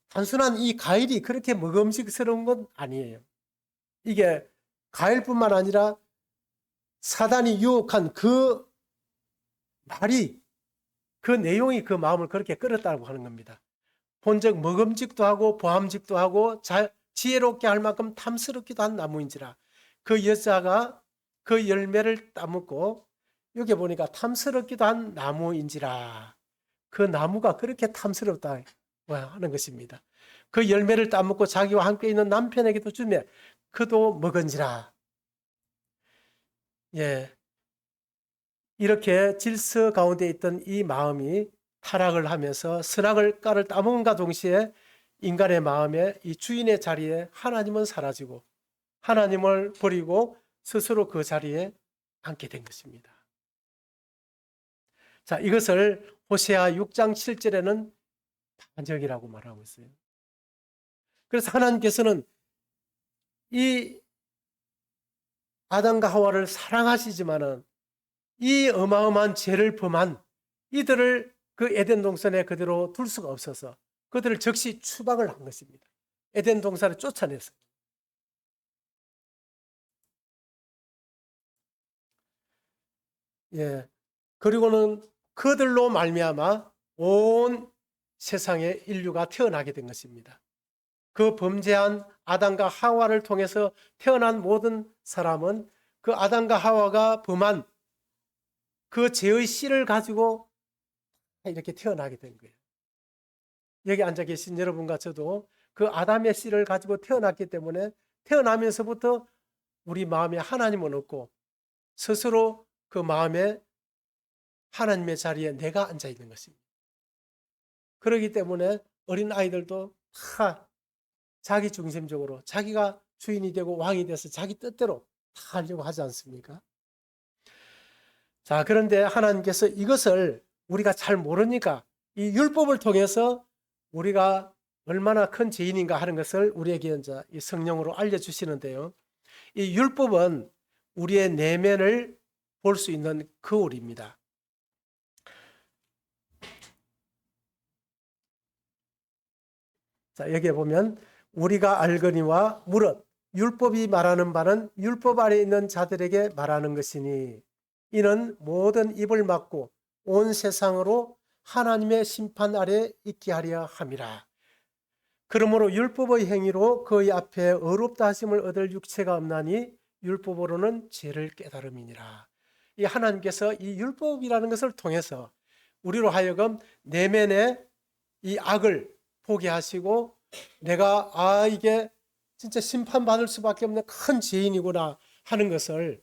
단순한 이 과일이 그렇게 먹음직스러운 건 아니에요. 이게 과일뿐만 아니라 사단이 유혹한 그 말이 그 내용이 그 마음을 그렇게 끌었다고 하는 겁니다. 본즉 먹음직도 하고 보암직도 하고 지혜롭게 할 만큼 탐스럽기도 한 나무인지라. 그 여자가 그 열매를 따먹고 여기 보니까 탐스럽기도 한 나무인지라. 그 나무가 그렇게 탐스럽다 하는 것입니다. 그 열매를 따먹고 자기와 함께 있는 남편에게도 주며 그도 먹은지라. 예, 이렇게 질서 가운데 있던 이 마음이 타락을 하면서 선악과를 따먹은가 동시에 인간의 마음에 이 주인의 자리에 하나님은 사라지고 하나님을 버리고 스스로 그 자리에 앉게 된 것입니다. 자, 이것을 호세아 6장 7절에는 반역이라고 말하고 있어요. 그래서 하나님께서는 이 아담과 하와를 사랑하시지만은 이 어마어마한 죄를 범한 이들을 그 에덴 동산에 그대로 둘 수가 없어서 그들을 즉시 추방을 한 것입니다. 에덴 동산에 쫓아냈어요. 예. 그리고는 그들로 말미암아 온 세상에 인류가 태어나게 된 것입니다. 그 범죄한 아담과 하와를 통해서 태어난 모든 사람은 그 아담과 하와가 범한 그 죄의 씨를 가지고 이렇게 태어나게 된 거예요. 여기 앉아 계신 여러분과 저도 그 아담의 씨를 가지고 태어났기 때문에 태어나면서부터 우리 마음에 하나님은 없고 스스로 그 마음에 하나님의 자리에 내가 앉아 있는 것입니다. 그렇기 때문에 어린 아이들도 다 자기 중심적으로 자기가 주인이 되고 왕이 돼서 자기 뜻대로 다 하려고 하지 않습니까? 자, 그런데 하나님께서 이것을 우리가 잘 모르니까 이 율법을 통해서 우리가 얼마나 큰 죄인인가 하는 것을 우리에게 이제 이 성령으로 알려주시는데요. 이 율법은 우리의 내면을 볼 수 있는 거울입니다. 자, 여기에 보면 우리가 알거니와 무릇 율법이 말하는 바는 율법 아래 있는 자들에게 말하는 것이니 이는 모든 입을 막고 온 세상으로 하나님의 심판 아래 있게 하려 함이라. 그러므로 율법의 행위로 그의 앞에 의롭다 하심을 얻을 육체가 없나니 율법으로는 죄를 깨달음이니라. 이 하나님께서 이 율법이라는 것을 통해서 우리로 하여금 내면의 이 악을 보게 하시고 내가 이게 진짜 심판받을 수밖에 없는 큰 죄인이구나 하는 것을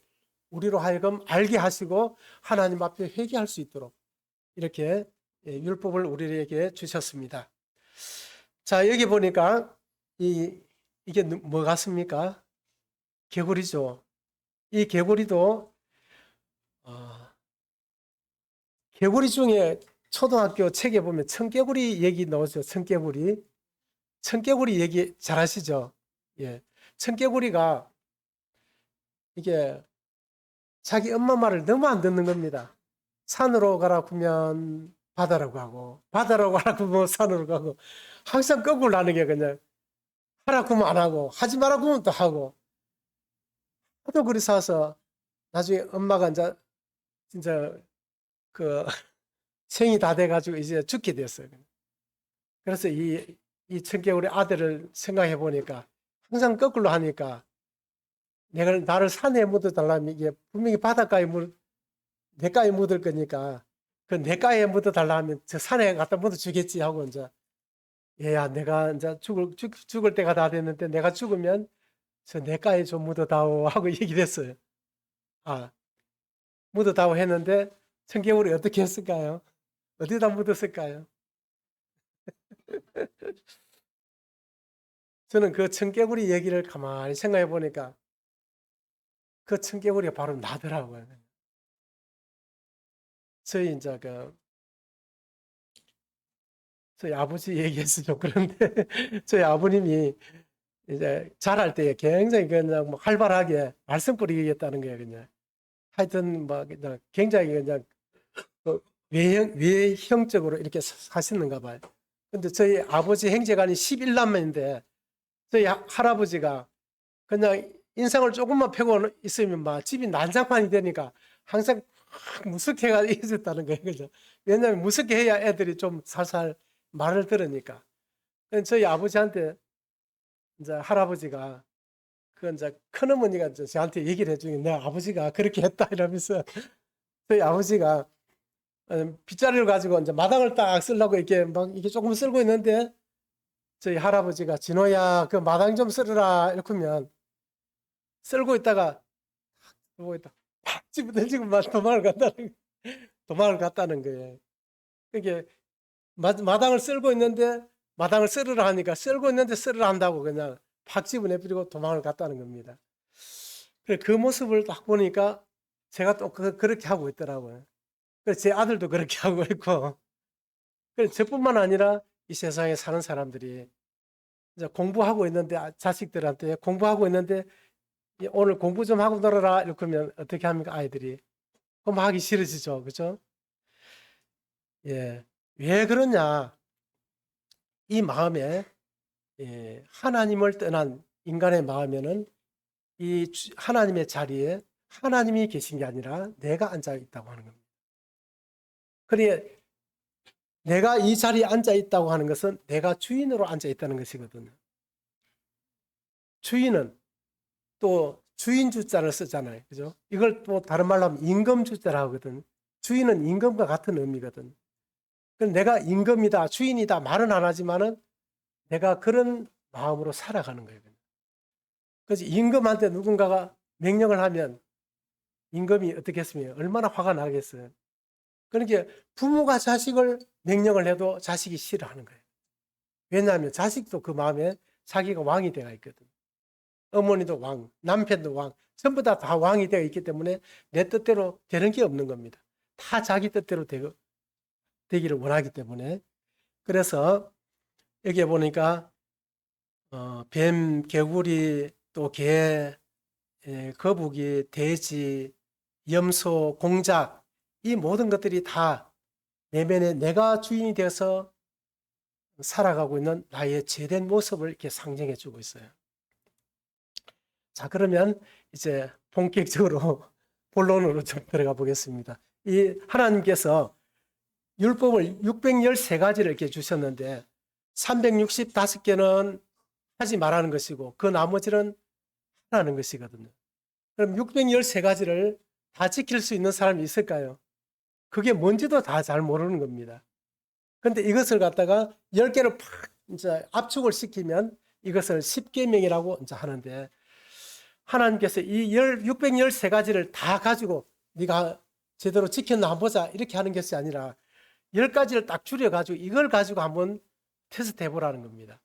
우리로 하여금 알게 하시고 하나님 앞에 회개할 수 있도록 이렇게 율법을 우리에게 주셨습니다. 자, 여기 보니까 이게 뭐 같습니까? 개구리죠. 이 개구리도 개구리 중에 초등학교 책에 보면 청개구리 얘기 나오죠. 청개구리 얘기 잘 아시죠? 예. 청개구리가 이게 자기 엄마 말을 너무 안 듣는 겁니다. 산으로 가라고 하면 바다라고 하고 바다라고 하라고 하면 산으로 가고 항상 거꾸로 하는 게 그냥 하라고 하면 안 하고 하지 말라고 하면 또 하고 하도 그리 사서 나중에 엄마가 이제 진짜 그 생이 다 돼가지고 이제 죽게 됐어요. 그래서 이 청개구리 아들을 생각해 보니까 항상 거꾸로 하니까 나를 산에 묻어달라면 이게 분명히 바닷가에 내가에 묻을 거니까 그 내가에 묻어달라면 저 산에 갖다 묻어주겠지 하고 이제 얘야 내가 이제 죽을 때가 다 됐는데 내가 죽으면 저 내가에 좀 묻어다오 하고 얘기를 했어요. 묻어다오 했는데 청개구리 어떻게 했을까요? 어디다 묻었을까요? 저는 그 청개구리 얘기를 가만히 생각해 보니까 그 청개구리가 바로 나더라고요. 저희 이제 저희 아버지 얘기해서 좀 그런데 저희 아버님이 이제 잘할 때 굉장히 그냥 뭐 활발하게 말썽 부리겠다는 거예요, 그냥. 하여튼 뭐 그냥 굉장히 그냥 그 외형적으로 이렇게 사시는가 봐요. 근데 저희 아버지 형제간이 11남매인데 저희 할아버지가 그냥 인상을 조금만 펴고 있으면 막 집이 난장판이 되니까 항상 무섭게가 있었다는 거예요. 그죠? 왜냐하면 무섭게 해야 애들이 좀 살살 말을 들으니까. 저희 아버지한테 이제 할아버지가 그 이제 큰어머니가 이제 저한테 얘기를 해주니 내 아버지가 그렇게 했다 이러면서 저희 아버지가 빗자루를 가지고 이제 마당을 딱 쓰려고 이렇게 막 이게 조금 쓸고 있는데 저희 할아버지가 진호야 그 마당 좀 쓸어라 이렇게 하면 쓸고 있다가 쓰고 있다 팍 집어던지고 막 도망을 갔다는 거예요. 이게 마당을 쓸고 있는데 마당을 쓸으라 하니까 쓸고 있는데 쓸으라 한다고 그냥 팍 집어내버리고 도망을 갔다는 겁니다. 그 모습을 딱 보니까 제가 또 그렇게 하고 있더라고요. 그래서 제 아들도 그렇게 하고 있고, 그래서 저뿐만 아니라 이 세상에 사는 사람들이 이제 공부하고 있는데 자식들한테 공부하고 있는데 오늘 공부 좀 하고 놀아라 이렇게 하면 어떻게 합니까 아이들이? 그럼 하기 싫어지죠, 그죠? 예, 왜 그러냐? 이 마음에 하나님을 떠난 인간의 마음에는 이 하나님의 자리에 하나님이 계신 게 아니라 내가 앉아 있다고 하는 겁니다. 그러니 내가 이 자리에 앉아 있다고 하는 것은 내가 주인으로 앉아 있다는 것이거든요. 주인은 또 주인 주자를 쓰잖아요. 그죠? 이걸 또 다른 말로 하면 임금 주자라 하거든. 주인은 임금과 같은 의미거든. 그럼 내가 임금이다, 주인이다 말은 안 하지만은 내가 그런 마음으로 살아가는 거예요. 그래서 임금한테 누군가가 명령을 하면 임금이 어떻게 했으면 얼마나 화가 나겠어요. 그러니까 부모가 자식을 명령을 해도 자식이 싫어하는 거예요. 왜냐하면 자식도 그 마음에 자기가 왕이 되어 있거든. 어머니도 왕, 남편도 왕, 전부 다 왕이 되어 있기 때문에 내 뜻대로 되는 게 없는 겁니다. 다 자기 뜻대로 되기를 원하기 때문에. 그래서 여기에 보니까 뱀, 개구리, 또 개, 거북이, 돼지, 염소, 공작 이 모든 것들이 다 내면에 내가 주인이 되어서 살아가고 있는 나의 죄된 모습을 이렇게 상징해 주고 있어요. 자, 그러면 이제 본격적으로 본론으로 좀 들어가 보겠습니다. 이 하나님께서 율법을 613가지를 이렇게 주셨는데 365개는 하지 말라는 것이고 그 나머지는 하라는 것이거든요. 그럼 613가지를 다 지킬 수 있는 사람이 있을까요? 그게 뭔지도 다 잘 모르는 겁니다. 근데 이것을 갖다가 10개를 팍 이제 압축을 시키면 이것을 10계명이라고 이제 하는데 하나님께서 이 613가지를 다 가지고 네가 제대로 지켰나 한번 보자 이렇게 하는 것이 아니라 10가지를 딱 줄여가지고 이걸 가지고 한번 테스트 해보라는 겁니다.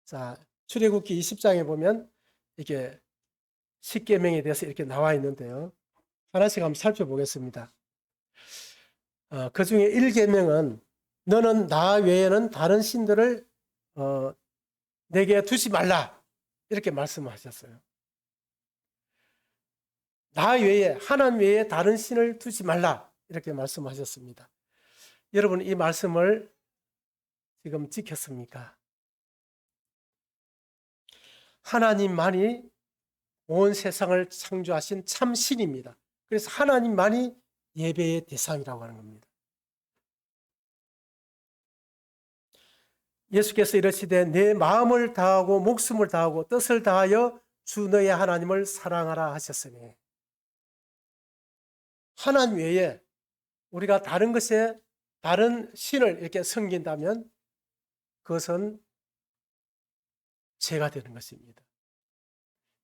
자, 출애굽기 20장에 보면 이게 10계명에 대해서 이렇게 나와 있는데요. 하나씩 한번 살펴보겠습니다. 그 중에 1계명은 너는 나 외에는 다른 신들을 내게 두지 말라 이렇게 말씀하셨어요. 나 외에 하나님 외에 다른 신을 두지 말라 이렇게 말씀하셨습니다. 여러분 이 말씀을 지금 지켰습니까? 하나님만이 온 세상을 창조하신 참 신입니다. 그래서 하나님만이 예배의 대상이라고 하는 겁니다. 예수께서 이르시되 내 마음을 다하고 목숨을 다하고 뜻을 다하여 주 너의 하나님을 사랑하라 하셨으니 하나님 외에 우리가 다른 것에 다른 신을 이렇게 섬긴다면 그것은 죄가 되는 것입니다.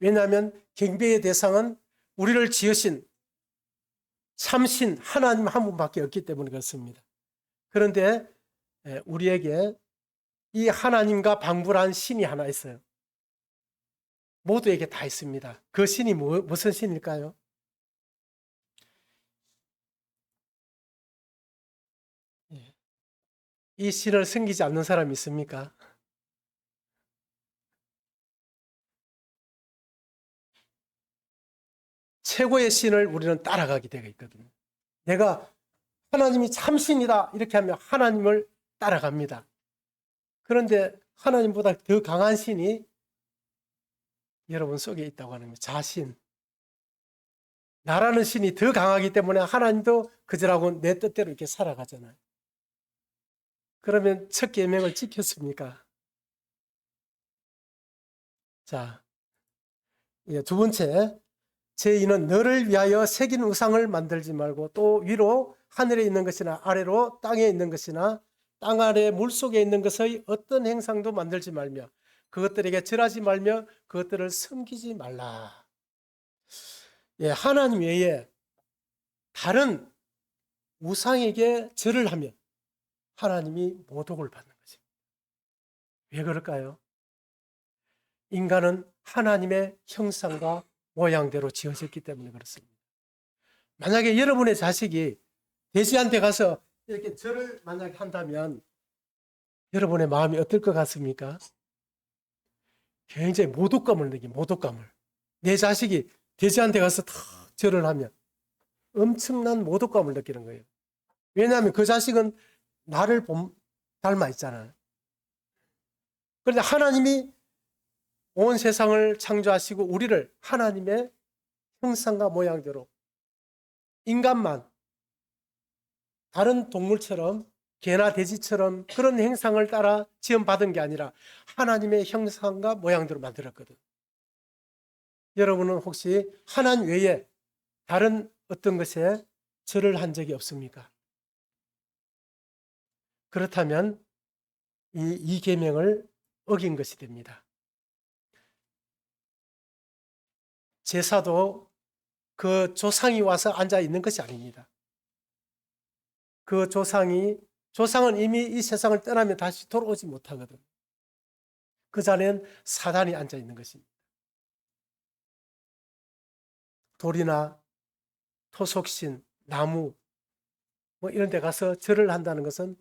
왜냐하면 경배의 대상은 우리를 지으신 참신 하나님 한 분밖에 없기 때문에 그렇습니다. 그런데 우리에게 이 하나님과 방불한 신이 하나 있어요. 모두에게 다 있습니다. 그 신이 무슨 신일까요? 이 신을 섬기지 않는 사람이 있습니까? 최고의 신을 우리는 따라가게 되어 있거든요. 내가 하나님이 참신이다 이렇게 하면 하나님을 따라갑니다. 그런데 하나님보다 더 강한 신이 여러분 속에 있다고 하는 거예요. 자신. 나라는 신이 더 강하기 때문에 하나님도 그저라고 내 뜻대로 이렇게 살아가잖아요. 그러면 첫 계명을 지켰습니까? 자, 두 번째, 제2는 너를 위하여 새긴 우상을 만들지 말고 또 위로 하늘에 있는 것이나 아래로 땅에 있는 것이나 땅 아래 물속에 있는 것의 어떤 행상도 만들지 말며 그것들에게 절하지 말며 그것들을 섬기지 말라. 하나님 외에 다른 우상에게 절을 하면 하나님이 모독을 받는 것입니다. 왜 그럴까요? 인간은 하나님의 형상과 모양대로 지어졌기 때문에 그렇습니다. 만약에 여러분의 자식이 돼지한테 가서 이렇게 절을 만약에 한다면 여러분의 마음이 어떨 것 같습니까? 굉장히 모독감을 느끼고 모독감을. 내 자식이 돼지한테 가서 탁 절을 하면 엄청난 모독감을 느끼는 거예요. 왜냐하면 그 자식은 나를 닮아 있잖아요. 그런데 하나님이 온 세상을 창조하시고 우리를 하나님의 형상과 모양대로 인간만 다른 동물처럼 개나 돼지처럼 그런 행상을 따라 지음받은 게 아니라 하나님의 형상과 모양대로 만들었거든. 여러분은 혹시 하나님 외에 다른 어떤 것에 절을 한 적이 없습니까? 그렇다면 이 계명을 어긴 것이 됩니다. 제사도 그 조상이 와서 앉아 있는 것이 아닙니다. 그 조상은 이미 이 세상을 떠나면 다시 돌아오지 못하거든. 그 자리엔 사단이 앉아 있는 것입니다. 돌이나 토속신, 나무 이런 데 가서 절을 한다는 것은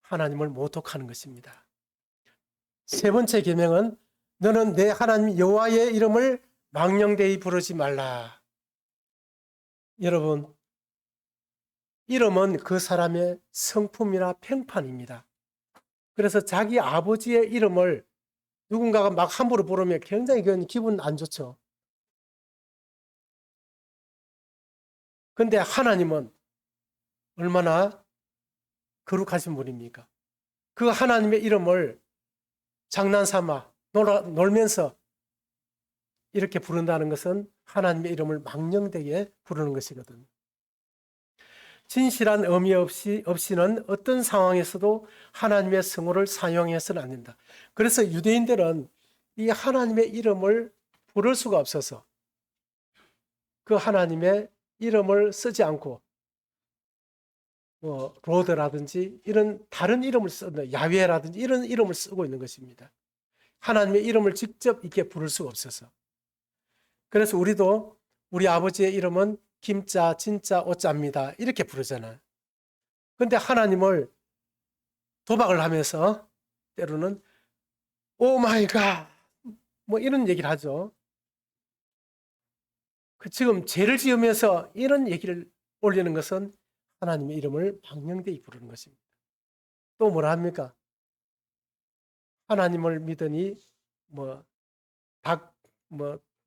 하나님을 모독하는 것입니다. 세 번째 계명은 너는 내 하나님 여호와의 이름을 망령되이 부르지 말라. 여러분, 이름은 그 사람의 성품이나 평판입니다. 그래서 자기 아버지의 이름을 누군가가 막 함부로 부르면 굉장히 기분 안 좋죠. 그런데 하나님은 얼마나 거룩하신 분입니까? 그 하나님의 이름을 장난삼아 놀면서 이렇게 부른다는 것은 하나님의 이름을 망령되게 부르는 것이거든요. 진실한 의미 없이는 어떤 상황에서도 하나님의 성호를 사용해서는 안 된다. 그래서 유대인들은 이 하나님의 이름을 부를 수가 없어서 그 하나님의 이름을 쓰지 않고 로드라든지 이런 다른 이름을 쓰는 야훼라든지 이런 이름을 쓰고 있는 것입니다. 하나님의 이름을 직접 이렇게 부를 수가 없어서. 그래서 우리도 우리 아버지의 이름은 김자, 진자, 오자입니다. 이렇게 부르잖아요. 그런데 하나님을 도박을 하면서 때로는 오 마이 갓 이런 얘기를 하죠. 지금 죄를 지으면서 이런 얘기를 올리는 것은 하나님의 이름을 망령되이 부르는 것입니다. 또 뭐라 합니까? 하나님을 믿으니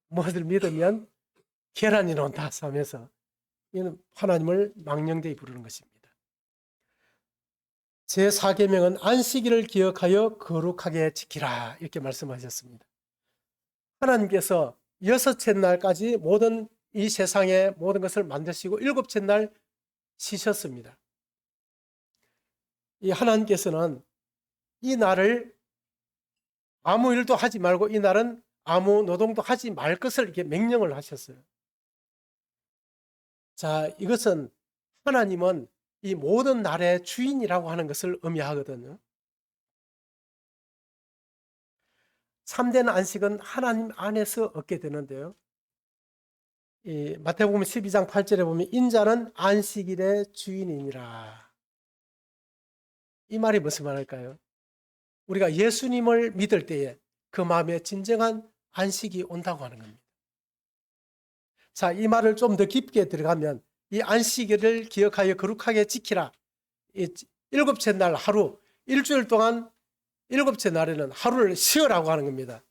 뭐들 믿으면 계란이 논다 하면서 이는 하나님을 망령되이 부르는 것입니다. 제4계명은 안식일을 기억하여 거룩하게 지키라 이렇게 말씀하셨습니다. 하나님께서 6째 날까지 모든 이 세상의 모든 것을 만드시고 7째 날 쉬셨습니다. 이 하나님께서는 이 날을 아무 일도 하지 말고 이 날은 아무 노동도 하지 말 것을 이렇게 명령을 하셨어요. 자, 이것은 하나님은 이 모든 날의 주인이라고 하는 것을 의미하거든요. 3된 안식은 하나님 안에서 얻게 되는데요. 이 마태복음 12장 8절에 보면 인자는 안식일의 주인이니라. 이 말이 무슨 말일까요? 우리가 예수님을 믿을 때에 그 마음에 진정한 안식이 온다고 하는 겁니다. 자, 이 말을 좀 더 깊게 들어가면 이 안식일을 기억하여 거룩하게 지키라. 이 7째 날 하루, 일주일 동안 7째 날에는 하루를 쉬어라고 하는 겁니다.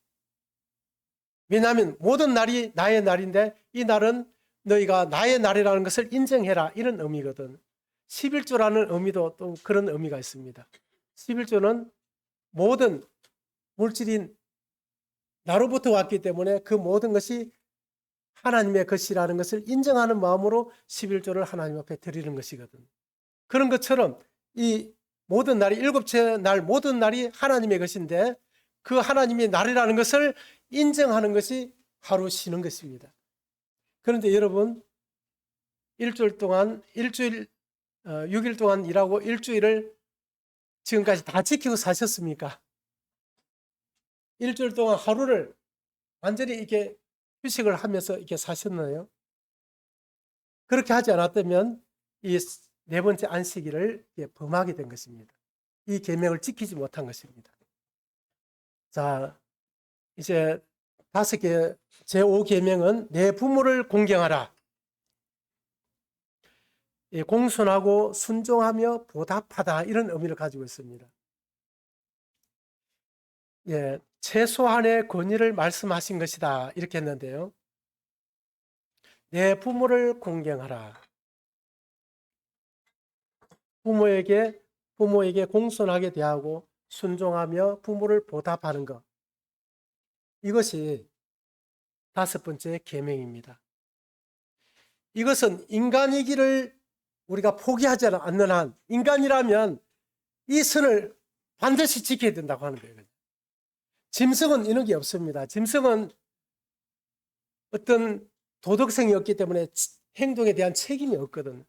왜냐하면 모든 날이 나의 날인데 이 날은 너희가 나의 날이라는 것을 인정해라 이런 의미거든. 11조라는 의미도 또 그런 의미가 있습니다. 11조는 모든 물질인 나로부터 왔기 때문에 그 모든 것이 하나님의 것이라는 것을 인정하는 마음으로 11조를 하나님 앞에 드리는 것이거든요. 그런 것처럼 이 모든 날이 일곱째 날 모든 날이 하나님의 것인데 그 하나님의 날이라는 것을 인정하는 것이 하루 쉬는 것입니다. 그런데 여러분 일주일 동안 6일 동안 일하고 일주일을 지금까지 다 지키고 사셨습니까? 일주일 동안 하루를 완전히 이렇게 휴식을 하면서 이렇게 사셨나요? 그렇게 하지 않았다면 이 네 번째 안식일을 범하게 된 것입니다. 이 계명을 지키지 못한 것입니다. 자, 이제 5개 제5계명은 내 부모를 공경하라. 공손하고 순종하며 보답하다 이런 의미를 가지고 있습니다. 예, 최소한의 권위를 말씀하신 것이다 이렇게 했는데요. 내 부모를 공경하라. 부모에게 공손하게 대하고 순종하며 부모를 보답하는 것. 이것이 5번째 계명입니다. 이것은 인간이기를 우리가 포기하지 않는 한 인간이라면 이 선을 반드시 지켜야 된다고 하는 거예요. 짐승은 이런 게 없습니다. 짐승은 어떤 도덕성이 없기 때문에 행동에 대한 책임이 없거든요.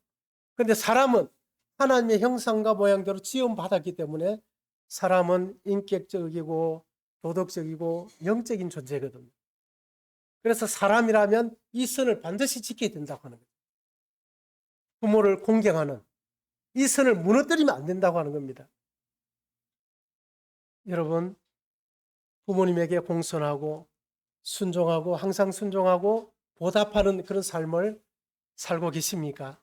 그런데 사람은 하나님의 형상과 모양대로 지음받았기 때문에 사람은 인격적이고 도덕적이고 영적인 존재거든요. 그래서 사람이라면 이 선을 반드시 지켜야 된다고 하는 거예요. 부모를 공경하는 이 선을 무너뜨리면 안 된다고 하는 겁니다. 여러분, 부모님에게 공손하고 순종하고 항상 순종하고 보답하는 그런 삶을 살고 계십니까?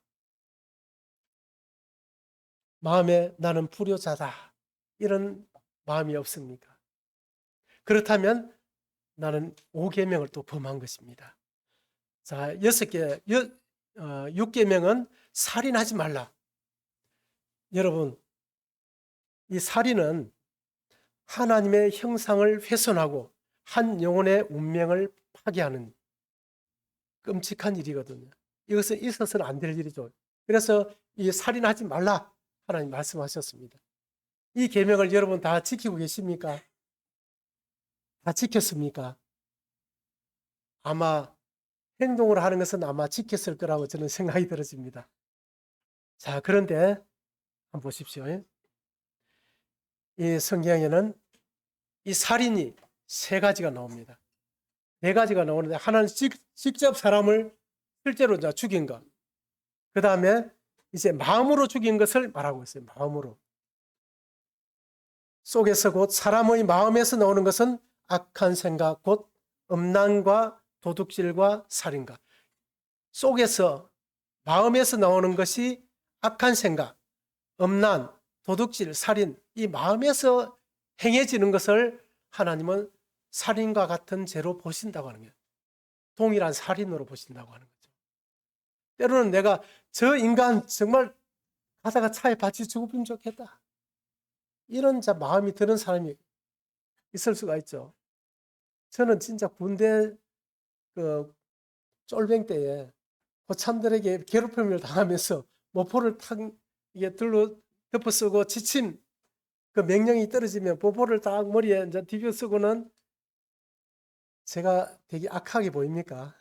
마음에 나는 불효자다 이런 마음이 없습니까? 그렇다면 나는 5계명을 또 범한 것입니다. 자, 6계명은 살인하지 말라. 여러분, 이 살인은 하나님의 형상을 훼손하고 한 영혼의 운명을 파괴하는 끔찍한 일이거든요. 이것은 있어서는 안 될 일이죠. 그래서 이 살인하지 말라 하나님 말씀하셨습니다. 이 계명을 여러분 다 지키고 계십니까? 다 지켰습니까? 아마 행동을 하는 것은 아마 지켰을 거라고 저는 생각이 들어집니다. 자, 그런데 한번 보십시오. 이 성경에는 이 살인이 3가지가 나옵니다. 4가지가 나오는데 하나는 직접 사람을 실제로 죽인 것. 그 다음에 이제 마음으로 죽인 것을 말하고 있어요. 마음으로. 속에서 곧 사람의 마음에서 나오는 것은 악한 생각, 곧 음란과 도둑질과 살인과. 속에서 마음에서 나오는 것이 악한 생각, 음란, 도둑질, 살인, 이 마음에서 행해지는 것을 하나님은 살인과 같은 죄로 보신다고 하는 거예요. 동일한 살인으로 보신다고 하는 거죠. 때로는 내가 저 인간 정말 가다가 차에 받쳐 죽으면 좋겠다. 이런 마음이 드는 사람이 있을 수가 있죠. 저는 진짜 군대 그 쫄병 때에 고참들에게 괴롭힘을 당하면서 모포를 탁 이게 들로 덮어 쓰고 지침 그 명령이 떨어지면 모포를 딱 머리에 이제 뒤집어 쓰고는 제가 되게 악하게 보입니까?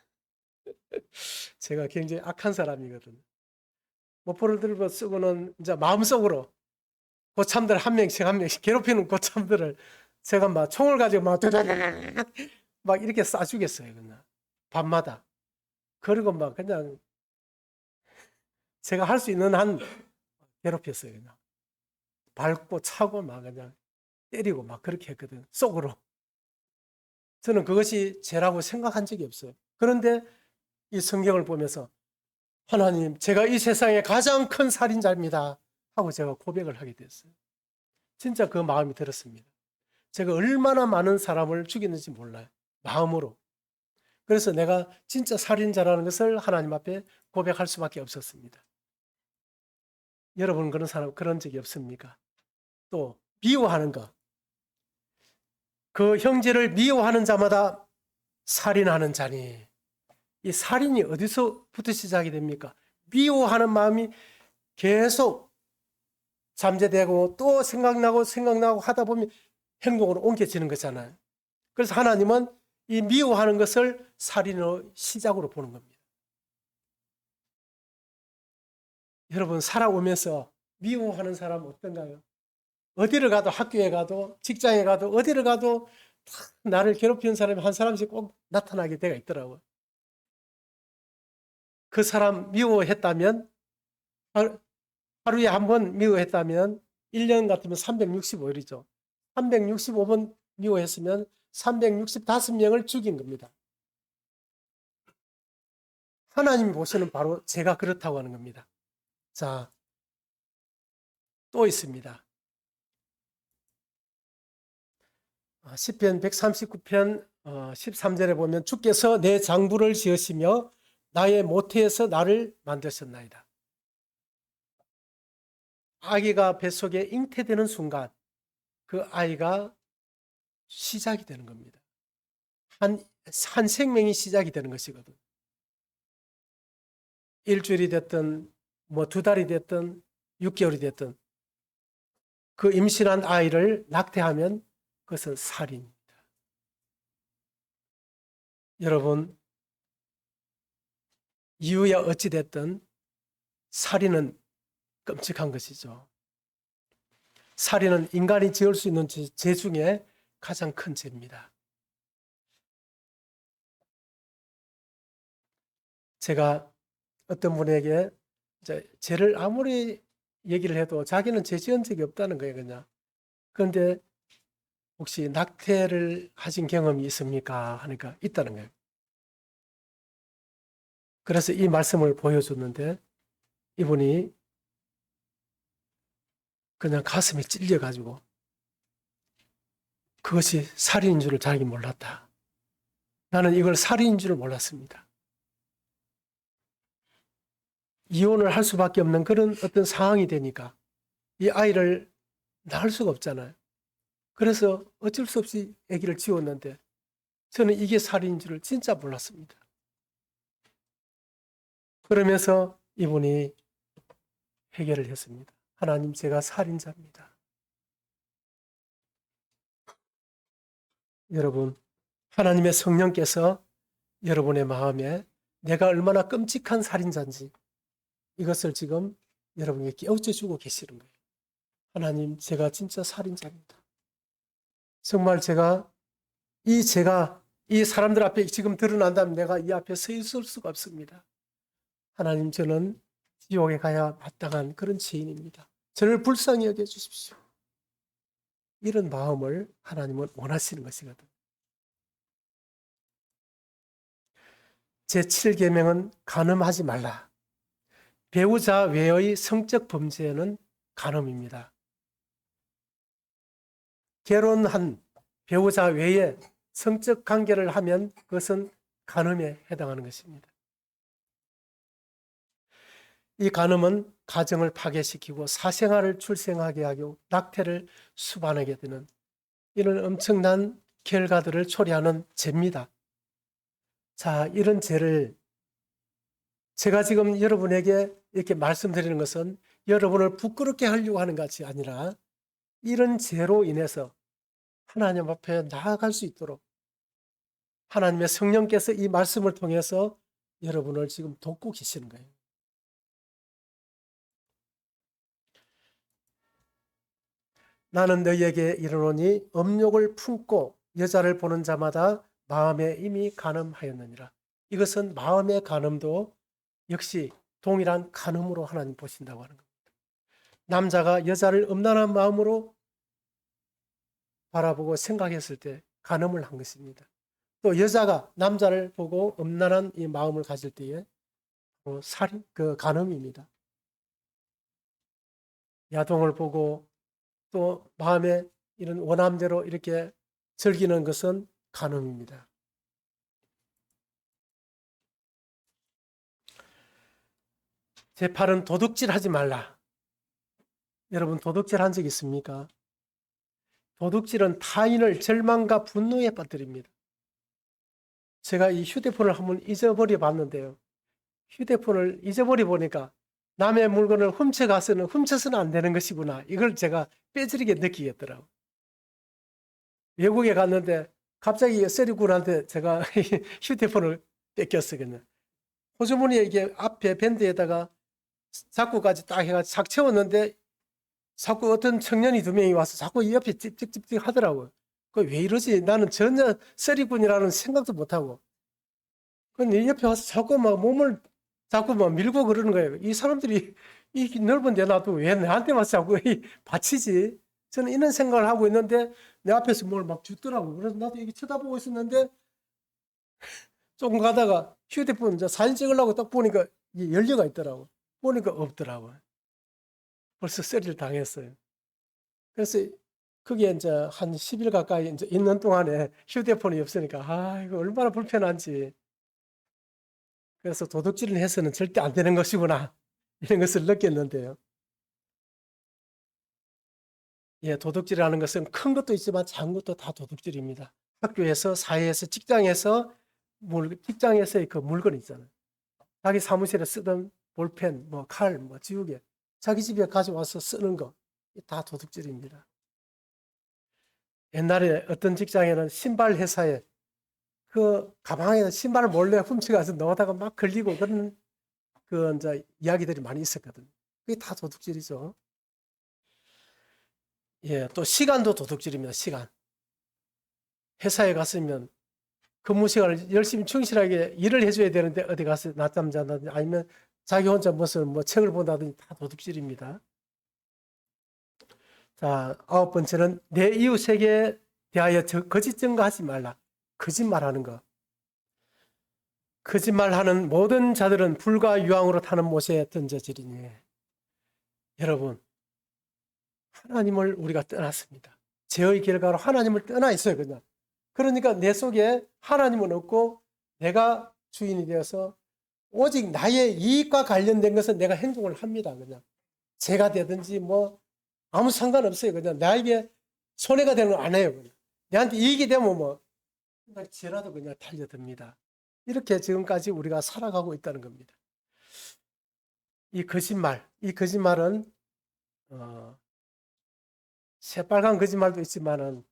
제가 굉장히 악한 사람이거든요. 모포를 들고 쓰고는 이제 마음속으로 고참들 한 명씩 괴롭히는 고참들을 제가 막 총을 가지고 막 이렇게 쏴주겠어요. 그냥 밤마다. 그리고 막 그냥 제가 할 수 있는 한 괴롭혔어요. 그냥 밟고 차고 막 그냥 때리고 막 그렇게 했거든요. 속으로. 저는 그것이 죄라고 생각한 적이 없어요. 그런데 이 성경을 보면서 하나님, 제가 이 세상에 가장 큰 살인자입니다 하고 제가 고백을 하게 됐어요. 진짜 그 마음이 들었습니다. 제가 얼마나 많은 사람을 죽였는지 몰라요. 마음으로. 그래서 내가 진짜 살인자라는 것을 하나님 앞에 고백할 수밖에 없었습니다. 여러분 그런 적이 없습니까? 또 미워하는 것. 그 형제를 미워하는 자마다 살인하는 자니. 이 살인이 어디서부터 시작이 됩니까? 미워하는 마음이 계속 잠재되고 또 생각나고 하다 보면 행동으로 옮겨지는 거잖아요. 그래서 하나님은 이 미워하는 것을 살인의 시작으로 보는 겁니다. 여러분 살아오면서 미워하는 사람 어떤가요? 어디를 가도, 학교에 가도, 직장에 가도, 어디를 가도 나를 괴롭히는 사람이 한 사람씩 꼭 나타나게 되어 있더라고요. 그 사람 미워했다면, 하루에 한 번 미워했다면 1년 같으면 365일이죠. 365번 미워했으면 365명을 죽인 겁니다. 하나님이 보시는 바로 제가 그렇다고 하는 겁니다. 자, 또 있습니다. 시편 139편 13절에 보면 주께서 내 장부를 지으시며 나의 모태에서 나를 만드셨나이다. 아기가 뱃속에 잉태되는 순간 그 아이가 시작이 되는 겁니다. 한 생명이 시작이 되는 것이거든. 일주일이 됐든 뭐 2달이 됐든 6개월이 됐든 그 임신한 아이를 낙태하면 그것은 살인입니다. 여러분, 이유야 어찌 됐든 살인은 끔찍한 것이죠. 살인은 인간이 지을 수 있는 죄 중에 가장 큰 죄입니다. 제가 어떤 분에게 죄를 아무리 얘기를 해도 자기는 죄 지은 적이 없다는 거예요, 그냥. 그런데 혹시 낙태를 하신 경험이 있습니까? 하니까 있다는 거예요. 그래서 이 말씀을 보여줬는데 이분이 그냥 가슴이 찔려가지고 그것이 살인인 줄을 자기 몰랐다. 나는 이걸 살인인 줄을 몰랐습니다. 이혼을 할 수밖에 없는 그런 어떤 상황이 되니까 이 아이를 낳을 수가 없잖아요. 그래서 어쩔 수 없이 아기를 지웠는데 저는 이게 살인인 줄을 진짜 몰랐습니다. 그러면서 이분이 해결을 했습니다. 하나님, 제가 살인자입니다. 여러분, 하나님의 성령께서 여러분의 마음에 내가 얼마나 끔찍한 살인자인지 이것을 지금 여러분에게 깨우쳐 주고 계시는 거예요. 하나님, 제가 진짜 살인자입니다. 정말 제가 이 사람들 앞에 지금 드러난다면 내가 이 앞에 서 있을 수가 없습니다. 하나님, 저는 지옥에 가야 마땅한 그런 죄인입니다. 저를 불쌍히 여겨 주십시오. 이런 마음을 하나님은 원하시는 것이거든. 제7계명은 간음하지 말라. 배우자 외의 성적 범죄는 간음입니다. 결혼한 배우자 외에 성적 관계를 하면 그것은 간음에 해당하는 것입니다. 이 간음은 가정을 파괴시키고 사생활을 출생하게 하고 낙태를 수반하게 되는 이런 엄청난 결과들을 초래하는 죄입니다. 자, 이런 죄를 제가 지금 여러분에게 이렇게 말씀드리는 것은 여러분을 부끄럽게 하려고 하는 것이 아니라 이런 죄로 인해서 하나님 앞에 나아갈 수 있도록 하나님의 성령께서 이 말씀을 통해서 여러분을 지금 돕고 계시는 거예요. 나는 너희에게 이르노니 음욕을 품고 여자를 보는 자마다 마음에 이미 간음하였느니라. 이것은 마음의 간음도 역시 동일한 간음으로 하나님 보신다고 하는 겁니다. 남자가 여자를 음란한 마음으로 바라보고 생각했을 때 간음을 한 것입니다. 또 여자가 남자를 보고 음란한 이 마음을 가질 때에 살인, 간음입니다. 야동을 보고 또 마음에 이런 원함대로 이렇게 즐기는 것은 간음입니다. 제8은 도둑질 하지 말라. 여러분 도둑질 한 적 있습니까? 도둑질은 타인을 절망과 분노에 빠뜨립니다. 제가 이 휴대폰을 한번 잊어버려 봤는데요. 휴대폰을 잊어버려 보니까 남의 물건을 훔쳐서는 안 되는 것이구나. 이걸 제가 뼈저리게 느끼겠더라고요. 외국에 갔는데 갑자기 서리군한테 제가 휴대폰을 뺏겼어요. 호주머니에 이게 앞에 밴드에다가 자꾸까지 딱 해가지고 싹 채웠는데 자꾸 어떤 청년이 두 명이 와서 자꾸 이 옆에 찝찝찝찝 하더라고요. 그 왜 이러지? 나는 전혀 서리군이라는 생각도 못하고. 근데 옆에 와서 자꾸 막 몸을 자꾸 막 밀고 그러는 거예요. 이 사람들이 이 넓은 데 놔도 왜 나한테 와서 자꾸 받치지? 저는 이런 생각을 하고 있는데 내 앞에서 뭘 막 주더라고요. 그래서 나도 이렇게 쳐다보고 있었는데 조금 가다가 휴대폰 이제 사진 찍으려고 딱 보니까 이게 연료가 있더라고요. 보니까 없더라고요. 벌써 쓰리를 당했어요. 그래서 그게 이제 한 10일 가까이 이제 있는 동안에 휴대폰이 없으니까 아, 이거 얼마나 불편한지. 그래서 도둑질을 해서는 절대 안 되는 것이구나. 이런 것을 느꼈는데요. 예, 도둑질이라는 것은 큰 것도 있지만 작은 것도 다 도둑질입니다. 학교에서, 사회에서, 직장에서의 그 물건 있잖아요. 자기 사무실에 쓰던 볼펜, 뭐 칼, 뭐 지우개, 자기 집에 가져와서 쓰는 거, 다 도둑질입니다. 옛날에 어떤 직장에는 신발 회사에 그 가방에 신발을 몰래 훔쳐가서 넣어다가 막 걸리고 그런 그 이제 이야기들이 많이 있었거든요. 그게 다 도둑질이죠. 예, 또 시간도 도둑질입니다. 시간. 회사에 갔으면 근무 시간을 열심히 충실하게 일을 해줘야 되는데 어디 가서 낮잠 잔다든지 아니면 자기 혼자 무슨 뭐 책을 본다든지 다 도둑질입니다. 자, 9번째는 내 이웃에게 대하여 거짓 증거하지 말라. 거짓말하는 거. 거짓말하는 모든 자들은 불과 유황으로 타는 못에 던져지리니. 여러분, 하나님을 우리가 떠났습니다. 죄의 결과로 하나님을 떠나 있어요, 그냥. 그러니까 내 속에 하나님은 없고 내가 주인이 되어서 오직 나의 이익과 관련된 것은 내가 행동을 합니다, 그냥. 죄가 되든지 뭐 아무 상관없어요. 그냥 나에게 손해가 되는 건 안 해요, 그냥. 내한테 이익이 되면 뭐 죄라도 그냥 달려듭니다. 이렇게 지금까지 우리가 살아가고 있다는 겁니다. 이 거짓말은 새빨간 거짓말도 있지만은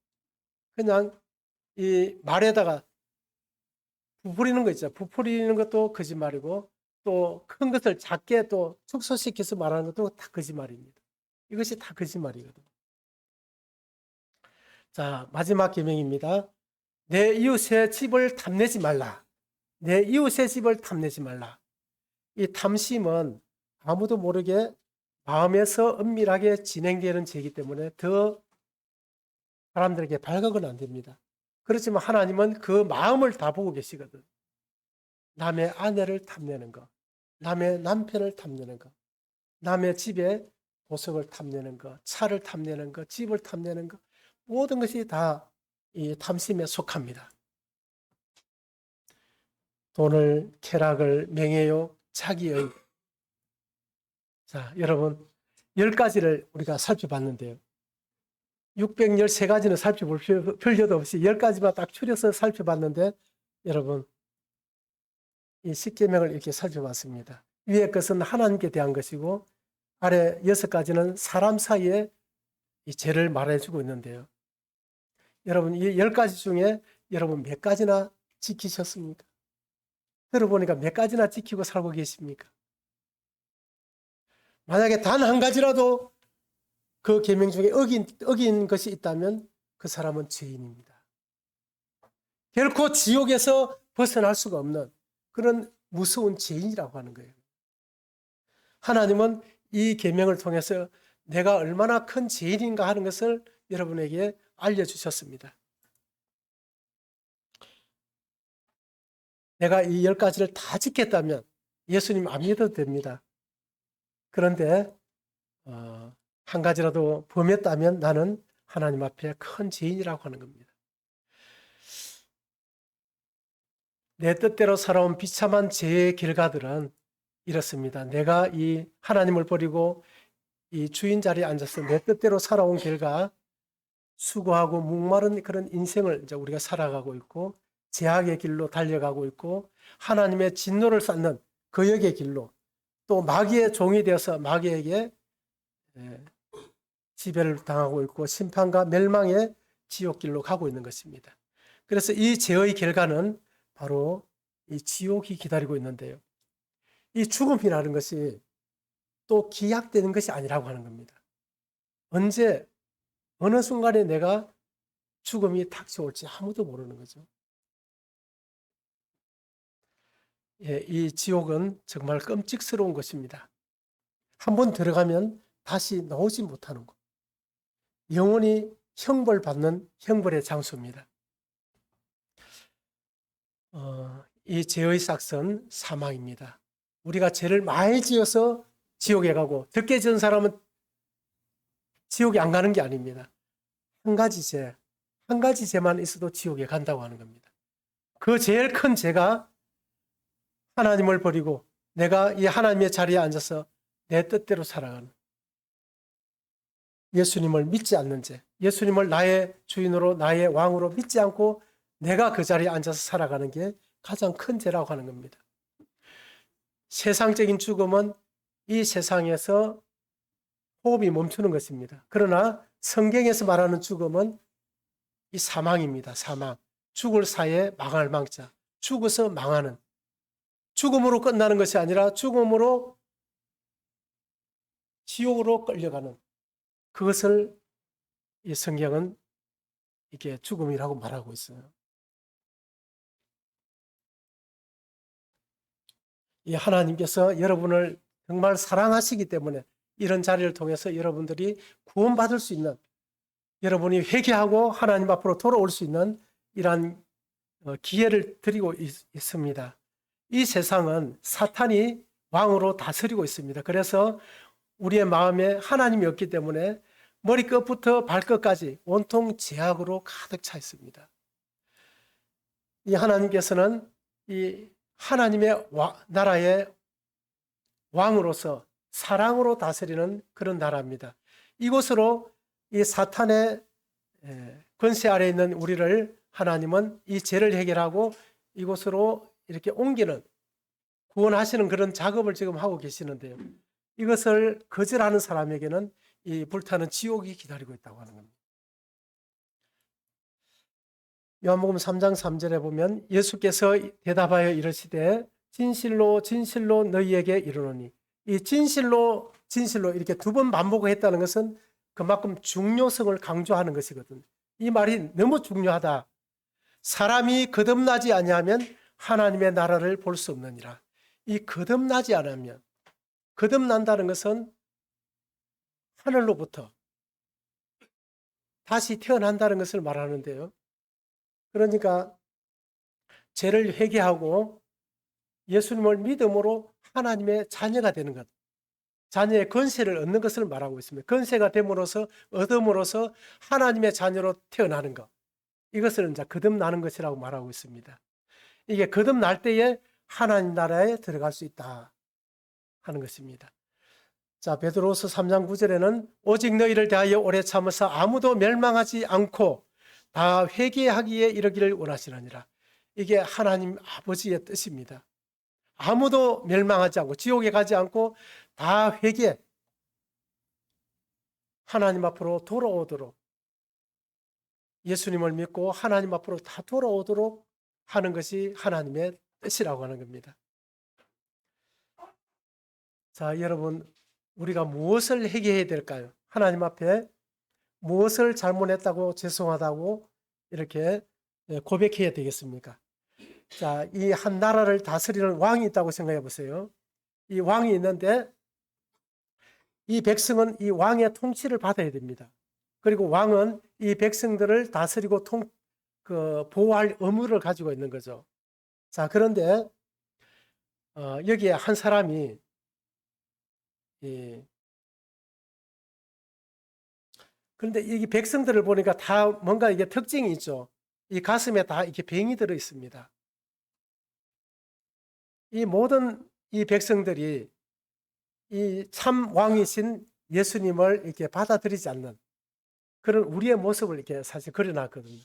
그냥 이 말에다가 부풀리는 거 있죠. 부풀리는 것도 거짓말이고 또 큰 것을 작게 또 축소시켜서 말하는 것도 다 거짓말입니다. 이것이 다 거짓말이거든요. 자, 마지막 계명입니다. 내 이웃의 집을 탐내지 말라. 내 이웃의 집을 탐내지 말라. 이 탐심은 아무도 모르게 마음에서 은밀하게 진행되는 죄이기 때문에 더 사람들에게 발각은 안 됩니다. 그렇지만 하나님은 그 마음을 다 보고 계시거든. 남의 아내를 탐내는 거, 남의 남편을 탐내는 거, 남의 집에 보석을 탐내는 거, 차를 탐내는 거, 집을 탐내는 거, 모든 것이 다 이 탐심에 속합니다. 돈을, 쾌락을, 명예욕, 자기의. 자, 여러분 10가지를 우리가 살펴봤는데요. 613가지는 살펴볼 필요도 없이 10가지만 딱 추려서 살펴봤는데 여러분 이 10계명을 이렇게 살펴봤습니다. 위의 것은 하나님께 대한 것이고 아래 6가지는 사람 사이에 이 죄를 말해주고 있는데요. 여러분 이 10가지 중에 여러분 몇 가지나 지키셨습니까? 들어보니까 몇 가지나 지키고 살고 계십니까? 만약에 단 한 가지라도 그 계명 중에 어긴 것이 있다면 그 사람은 죄인입니다. 결코 지옥에서 벗어날 수가 없는 그런 무서운 죄인이라고 하는 거예요. 하나님은 이 계명을 통해서 내가 얼마나 큰 죄인인가 하는 것을 여러분에게 알려주셨습니다. 내가 이 10가지를 다 지켰다면 예수님 안 믿어도 됩니다. 그런데 한 가지라도 범했다면 나는 하나님 앞에 큰 죄인이라고 하는 겁니다. 내 뜻대로 살아온 비참한 죄의 결과들은 이렇습니다. 내가 이 하나님을 버리고 이 주인 자리에 앉아서 내 뜻대로 살아온 결과 수고하고 목마른 그런 인생을 이제 우리가 살아가고 있고, 죄악의 길로 달려가고 있고, 하나님의 진노를 쌓는 거역의 길로, 또 마귀의 종이 되어서 마귀에게 지배를 당하고 있고, 심판과 멸망의 지옥길로 가고 있는 것입니다. 그래서 이 죄의 결과는 바로 이 지옥이 기다리고 있는데요. 이 죽음이라는 것이 또 기약되는 것이 아니라고 하는 겁니다. 언제 어느 순간에 내가 죽음이 닥쳐올지 아무도 모르는 거죠. 예, 이 지옥은 정말 끔찍스러운 것입니다. 한번 들어가면 다시 나오지 못하는 것. 영원히 형벌받는 형벌의 장소입니다. 이 죄의 삭은 사망입니다. 우리가 죄를 많이 지어서 지옥에 가고, 적게 지은 사람은 지옥에 안 가는 게 아닙니다. 한 가지 죄만 있어도 지옥에 간다고 하는 겁니다. 그 제일 큰 죄가 하나님을 버리고 내가 이 하나님의 자리에 앉아서 내 뜻대로 살아가는, 예수님을 믿지 않는 죄, 예수님을 나의 주인으로 나의 왕으로 믿지 않고 내가 그 자리에 앉아서 살아가는 게 가장 큰 죄라고 하는 겁니다. 세상적인 죽음은 이 세상에서 호흡이 멈추는 것입니다. 그러나 성경에서 말하는 죽음은 이 사망입니다. 사망. 죽을 사이에 망할 망자. 죽어서 망하는. 죽음으로 끝나는 것이 아니라 죽음으로 지옥으로 끌려가는, 그것을 이 성경은 이게 죽음이라고 말하고 있어요. 이 하나님께서 여러분을 정말 사랑하시기 때문에 이런 자리를 통해서 여러분들이 구원받을 수 있는, 여러분이 회개하고 하나님 앞으로 돌아올 수 있는 이러한 기회를 드리고 있습니다. 이 세상은 사탄이 왕으로 다스리고 있습니다. 그래서 우리의 마음에 하나님이 없기 때문에 머리끝부터 발끝까지 온통 죄악으로 가득 차 있습니다. 이 하나님께서는 이 하나님의 나라의 왕으로서 사랑으로 다스리는 그런 나라입니다. 이곳으로 이 사탄의 권세 아래에 있는 우리를 하나님은 이 죄를 해결하고 이곳으로 이렇게 옮기는, 구원하시는 그런 작업을 지금 하고 계시는데요. 이것을 거절하는 사람에게는 이 불타는 지옥이 기다리고 있다고 하는 겁니다. 요한복음 3장 3절에 보면 예수께서 대답하여 이르시되 진실로 진실로 너희에게 이르노니, 이 진실로 진실로 이렇게 두 번 반복했다는 것은 그만큼 중요성을 강조하는 것이거든요. 이 말이 너무 중요하다. 사람이 거듭나지 아니하면 하나님의 나라를 볼 수 없느니라. 이 거듭나지 않으면, 거듭난다는 것은 하늘로부터 다시 태어난다는 것을 말하는데요. 그러니까 죄를 회개하고 예수님을 믿음으로 하나님의 자녀가 되는 것, 자녀의 권세를 얻는 것을 말하고 있습니다. 권세가 됨으로써, 얻음으로써 하나님의 자녀로 태어나는 것, 이것을 이제 거듭나는 것이라고 말하고 있습니다. 이게 거듭날 때에 하나님 나라에 들어갈 수 있다 하는 것입니다. 자, 베드로서 3장 9절에는 오직 너희를 대하여 오래 참으사 아무도 멸망하지 않고 다 회개하기에 이르기를 원하시느니라. 이게 하나님 아버지의 뜻입니다. 아무도 멸망하지 않고 지옥에 가지 않고 다 회개, 하나님 앞으로 돌아오도록, 예수님을 믿고 하나님 앞으로 다 돌아오도록 하는 것이 하나님의 뜻이라고 하는 겁니다. 자, 여러분, 우리가 무엇을 회개해야 될까요? 하나님 앞에 무엇을 잘못했다고, 죄송하다고 이렇게 고백해야 되겠습니까? 자, 이 한 나라를 다스리는 왕이 있다고 생각해 보세요. 이 왕이 있는데 이 백성은 이 왕의 통치를 받아야 됩니다. 그리고 왕은 이 백성들을 다스리고 보호할 의무를 가지고 있는 거죠. 자, 그런데 여기에 한 사람이 그런데 이 백성들을 보니까 다 뭔가 이게 특징이 있죠. 이 가슴에 다 이렇게 병이 들어 있습니다. 이 모든 이 백성들이 이 참 왕이신 예수님을 이렇게 받아들이지 않는 그런 우리의 모습을 이렇게 사실 그려놨거든요.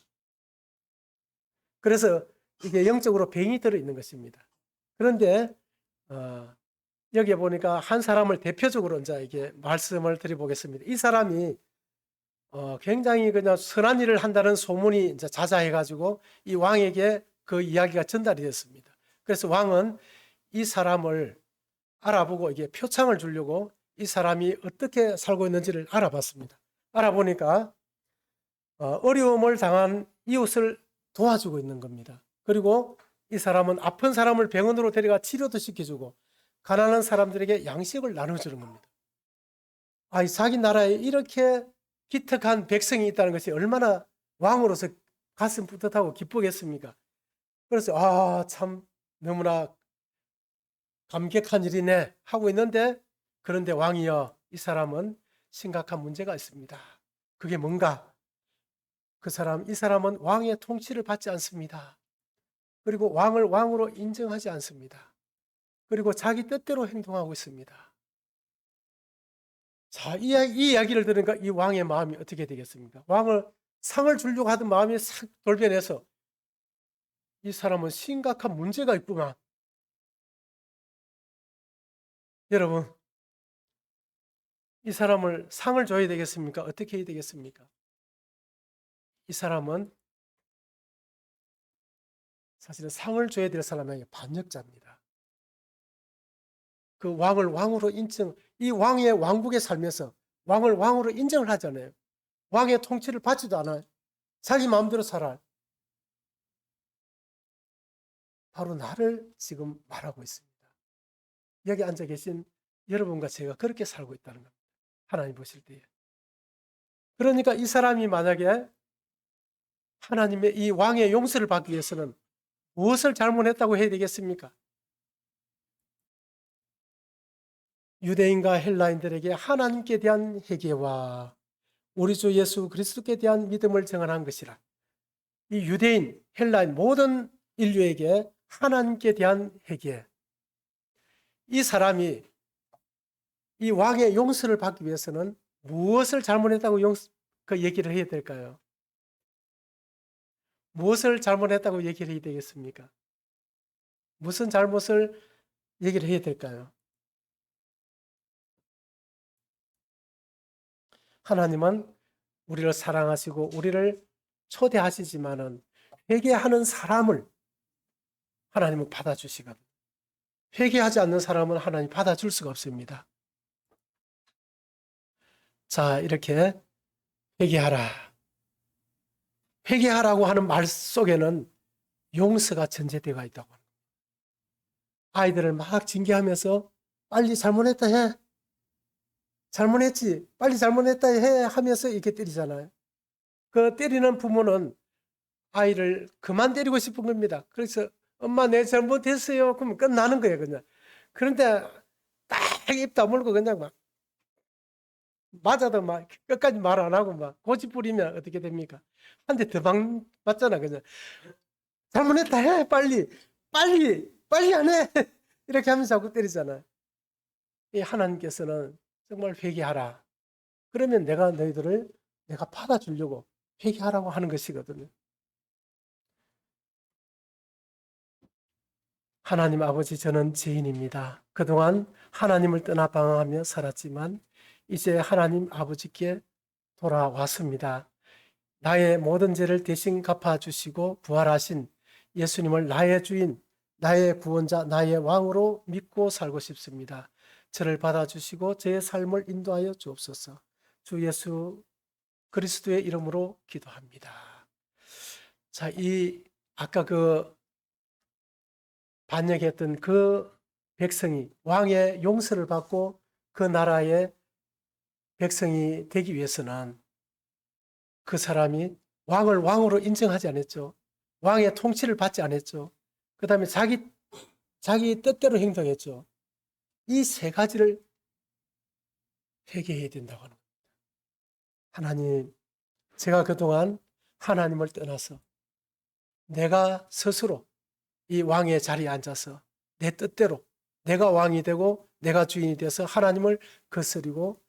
그래서 이게 영적으로 병이 들어있는 것입니다. 그런데 여기에 보니까 한 사람을 대표적으로 이제 이게 말씀을 드려보겠습니다. 이 사람이 굉장히 그냥 선한 일을 한다는 소문이 이제 자자해가지고 이 왕에게 그 이야기가 전달이 됐습니다. 그래서 왕은 이 사람을 알아보고 이게 표창을 주려고 이 사람이 어떻게 살고 있는지를 알아봤습니다. 알아보니까 어려움을 당한 이웃을 도와주고 있는 겁니다. 그리고 이 사람은 아픈 사람을 병원으로 데려가 치료도 시켜주고 가난한 사람들에게 양식을 나눠주는 겁니다. 자기 나라에 이렇게 기특한 백성이 있다는 것이 얼마나 왕으로서 가슴 뿌듯하고 기쁘겠습니까? 그래서 참 너무나 감격한 일이네 하고 있는데, 그런데 왕이여, 이 사람은 심각한 문제가 있습니다. 그게 뭔가? 이 사람은 왕의 통치를 받지 않습니다. 그리고 왕을 왕으로 인정하지 않습니다. 그리고 자기 뜻대로 행동하고 있습니다. 자, 이 이야기를 들으니까 이 왕의 마음이 어떻게 되겠습니까? 왕을 상을 주려고 하던 마음이 싹 돌변해서 이 사람은 심각한 문제가 있구만. 여러분, 이 사람을 상을 줘야 되겠습니까? 어떻게 해야 되겠습니까? 이 사람은 사실은 상을 줘야 될 사람에게 반역자입니다. 그 왕을 왕으로 이 왕의 왕국에 살면서 왕을 왕으로 인정을 하잖아요. 왕의 통치를 받지도 않아요. 자기 마음대로 살아요. 바로 나를 지금 말하고 있습니다. 여기 앉아 계신 여러분과 제가 그렇게 살고 있다는 겁니다. 하나님 보실 때에. 그러니까 이 사람이 만약에 하나님의 이 왕의 용서를 받기 위해서는 무엇을 잘못했다고 해야 되겠습니까? 유대인과 헬라인들에게 하나님께 대한 회개와 우리 주 예수 그리스도께 대한 믿음을 정언한 것이라. 이 유대인, 헬라인 모든 인류에게 하나님께 대한 회개. 이 사람이 이 왕의 용서를 받기 위해서는 무엇을 잘못했다고 그 얘기를 해야 될까요? 무엇을 잘못했다고 얘기를 해야 되겠습니까? 무슨 잘못을 얘기를 해야 될까요? 하나님은 우리를 사랑하시고 우리를 초대하시지만은 회개하는 사람을 하나님은 받아주시거든요. 회개하지 않는 사람은 하나님 받아줄 수가 없습니다. 자, 이렇게 회개하라. 회개하라고 하는 말 속에는 용서가 전제되어 있다고 합니다. 아이들을 막 징계하면서 빨리 잘못했다 해. 잘못했지. 빨리 잘못했다 해 하면서 이렇게 때리잖아요. 그 때리는 부모는 아이를 그만 때리고 싶은 겁니다. 그래서 엄마 내 잘못했어요. 그러면 끝나는 거예요, 그냥. 그런데 딱 입 다물고 그냥 막 맞아도 막 끝까지 말 안 하고 막 고집 부리면 어떻게 됩니까? 한 대 더 맞잖아, 그냥. 잘못했다 해, 빨리. 빨리 안 해. 이렇게 하면서 자꾸 때리잖아요. 이 하나님께서는 정말 회개하라. 그러면 너희들을 내가 받아주려고 회개하라고 하는 것이거든요. 하나님 아버지, 저는 죄인입니다. 그동안 하나님을 떠나 방황하며 살았지만 이제 하나님 아버지께 돌아왔습니다. 나의 모든 죄를 대신 갚아주시고 부활하신 예수님을 나의 주인, 나의 구원자, 나의 왕으로 믿고 살고 싶습니다. 저를 받아주시고 제 삶을 인도하여 주옵소서. 주 예수 그리스도의 이름으로 기도합니다. 자, 아까 반역했던 그 백성이 왕의 용서를 받고 그 나라의 백성이 되기 위해서는 그 사람이 왕을 왕으로 인정하지 않았죠. 왕의 통치를 받지 않았죠. 그 다음에 자기 뜻대로 행동했죠. 이 세 가지를 회개해야 된다고 하는 겁니다. 하나님, 제가 그동안 하나님을 떠나서 내가 스스로 이 왕의 자리에 앉아서 내 뜻대로 내가 왕이 되고 내가 주인이 돼서 하나님을 거스리고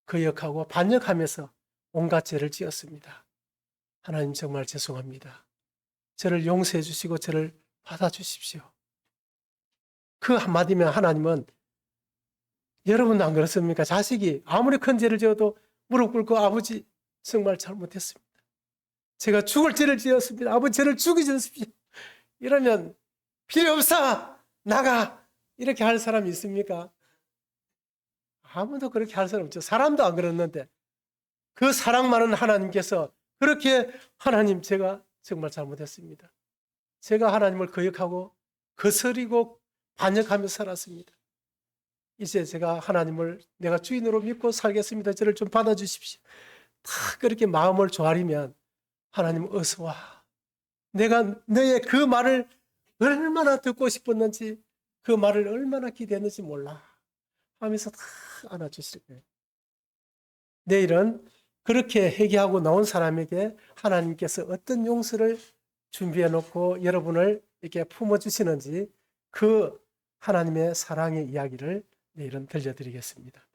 거역하고 반역하면서 온갖 죄를 지었습니다. 하나님 정말 죄송합니다. 저를 용서해 주시고 저를 받아주십시오. 그 한마디면 하나님은, 여러분도 안 그렇습니까? 자식이 아무리 큰 죄를 지어도 무릎 꿇고 아버지 정말 잘못했습니다. 제가 죽을 죄를 지었습니다. 아버지 저를 죽이셨습니다. 이러면 필요 없어 나가 이렇게 할 사람이 있습니까? 아무도 그렇게 할 사람 없죠. 사람도 안 그랬는데 그 사랑 많은 하나님께서 그렇게 하나님 제가 정말 잘못했습니다. 제가 하나님을 거역하고 거스리고 반역하며 살았습니다. 이제 제가 하나님을 내가 주인으로 믿고 살겠습니다. 저를 좀 받아주십시오. 다 그렇게 마음을 조아리면 하나님 어서 와. 내가 너의 그 말을 얼마나 듣고 싶었는지 그 말을 얼마나 기대했는지 몰라 하면서 다 안아주실 거예요. 내일은 그렇게 회개하고 나온 사람에게 하나님께서 어떤 용서를 준비해 놓고 여러분을 이렇게 품어주시는지 그 하나님의 사랑의 이야기를 내일은 들려드리겠습니다.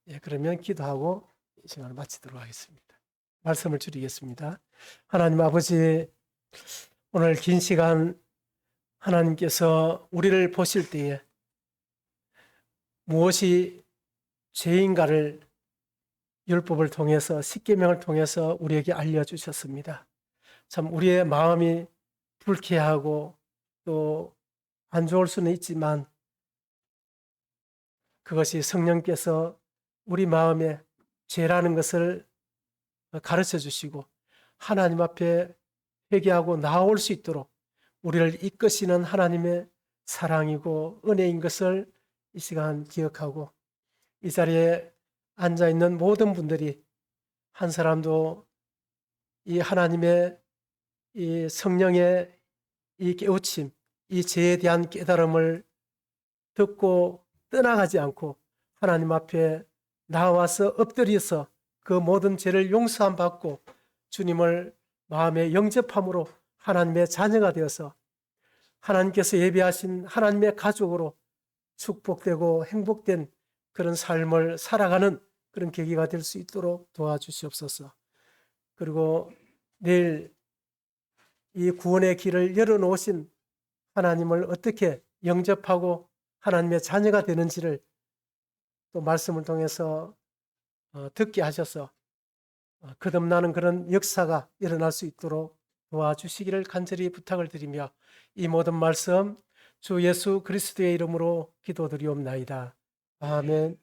예, 그러면 기도하고 이 시간을 마치도록 하겠습니다. 말씀을 줄이겠습니다. 하나님 아버지, 오늘 긴 시간 하나님께서 우리를 보실 때에 무엇이 죄인가를 율법을 통해서 십계명을 통해서 우리에게 알려주셨습니다. 참 우리의 마음이 불쾌하고 또 안 좋을 수는 있지만 그것이 성령께서 우리 마음에 죄라는 것을 가르쳐 주시고 하나님 앞에 회개하고 나아올 수 있도록 우리를 이끄시는 하나님의 사랑이고 은혜인 것을 이 시간 기억하고 이 자리에 앉아있는 모든 분들이 한 사람도 이 하나님의 이 성령의 이 깨우침, 이 죄에 대한 깨달음을 듣고 떠나가지 않고 하나님 앞에 나와서 엎드려서 그 모든 죄를 용서함 받고 주님을 마음에 영접함으로 하나님의 자녀가 되어서 하나님께서 예비하신 하나님의 가족으로 축복되고 행복된 그런 삶을 살아가는 그런 계기가 될 수 있도록 도와주시옵소서. 그리고 내일 이 구원의 길을 열어놓으신 하나님을 어떻게 영접하고 하나님의 자녀가 되는지를 또 말씀을 통해서 듣게 하셔서 거듭나는 그런 역사가 일어날 수 있도록 도와주시기를 간절히 부탁을 드리며 이 모든 말씀 주 예수 그리스도의 이름으로 기도드리옵나이다. 아멘.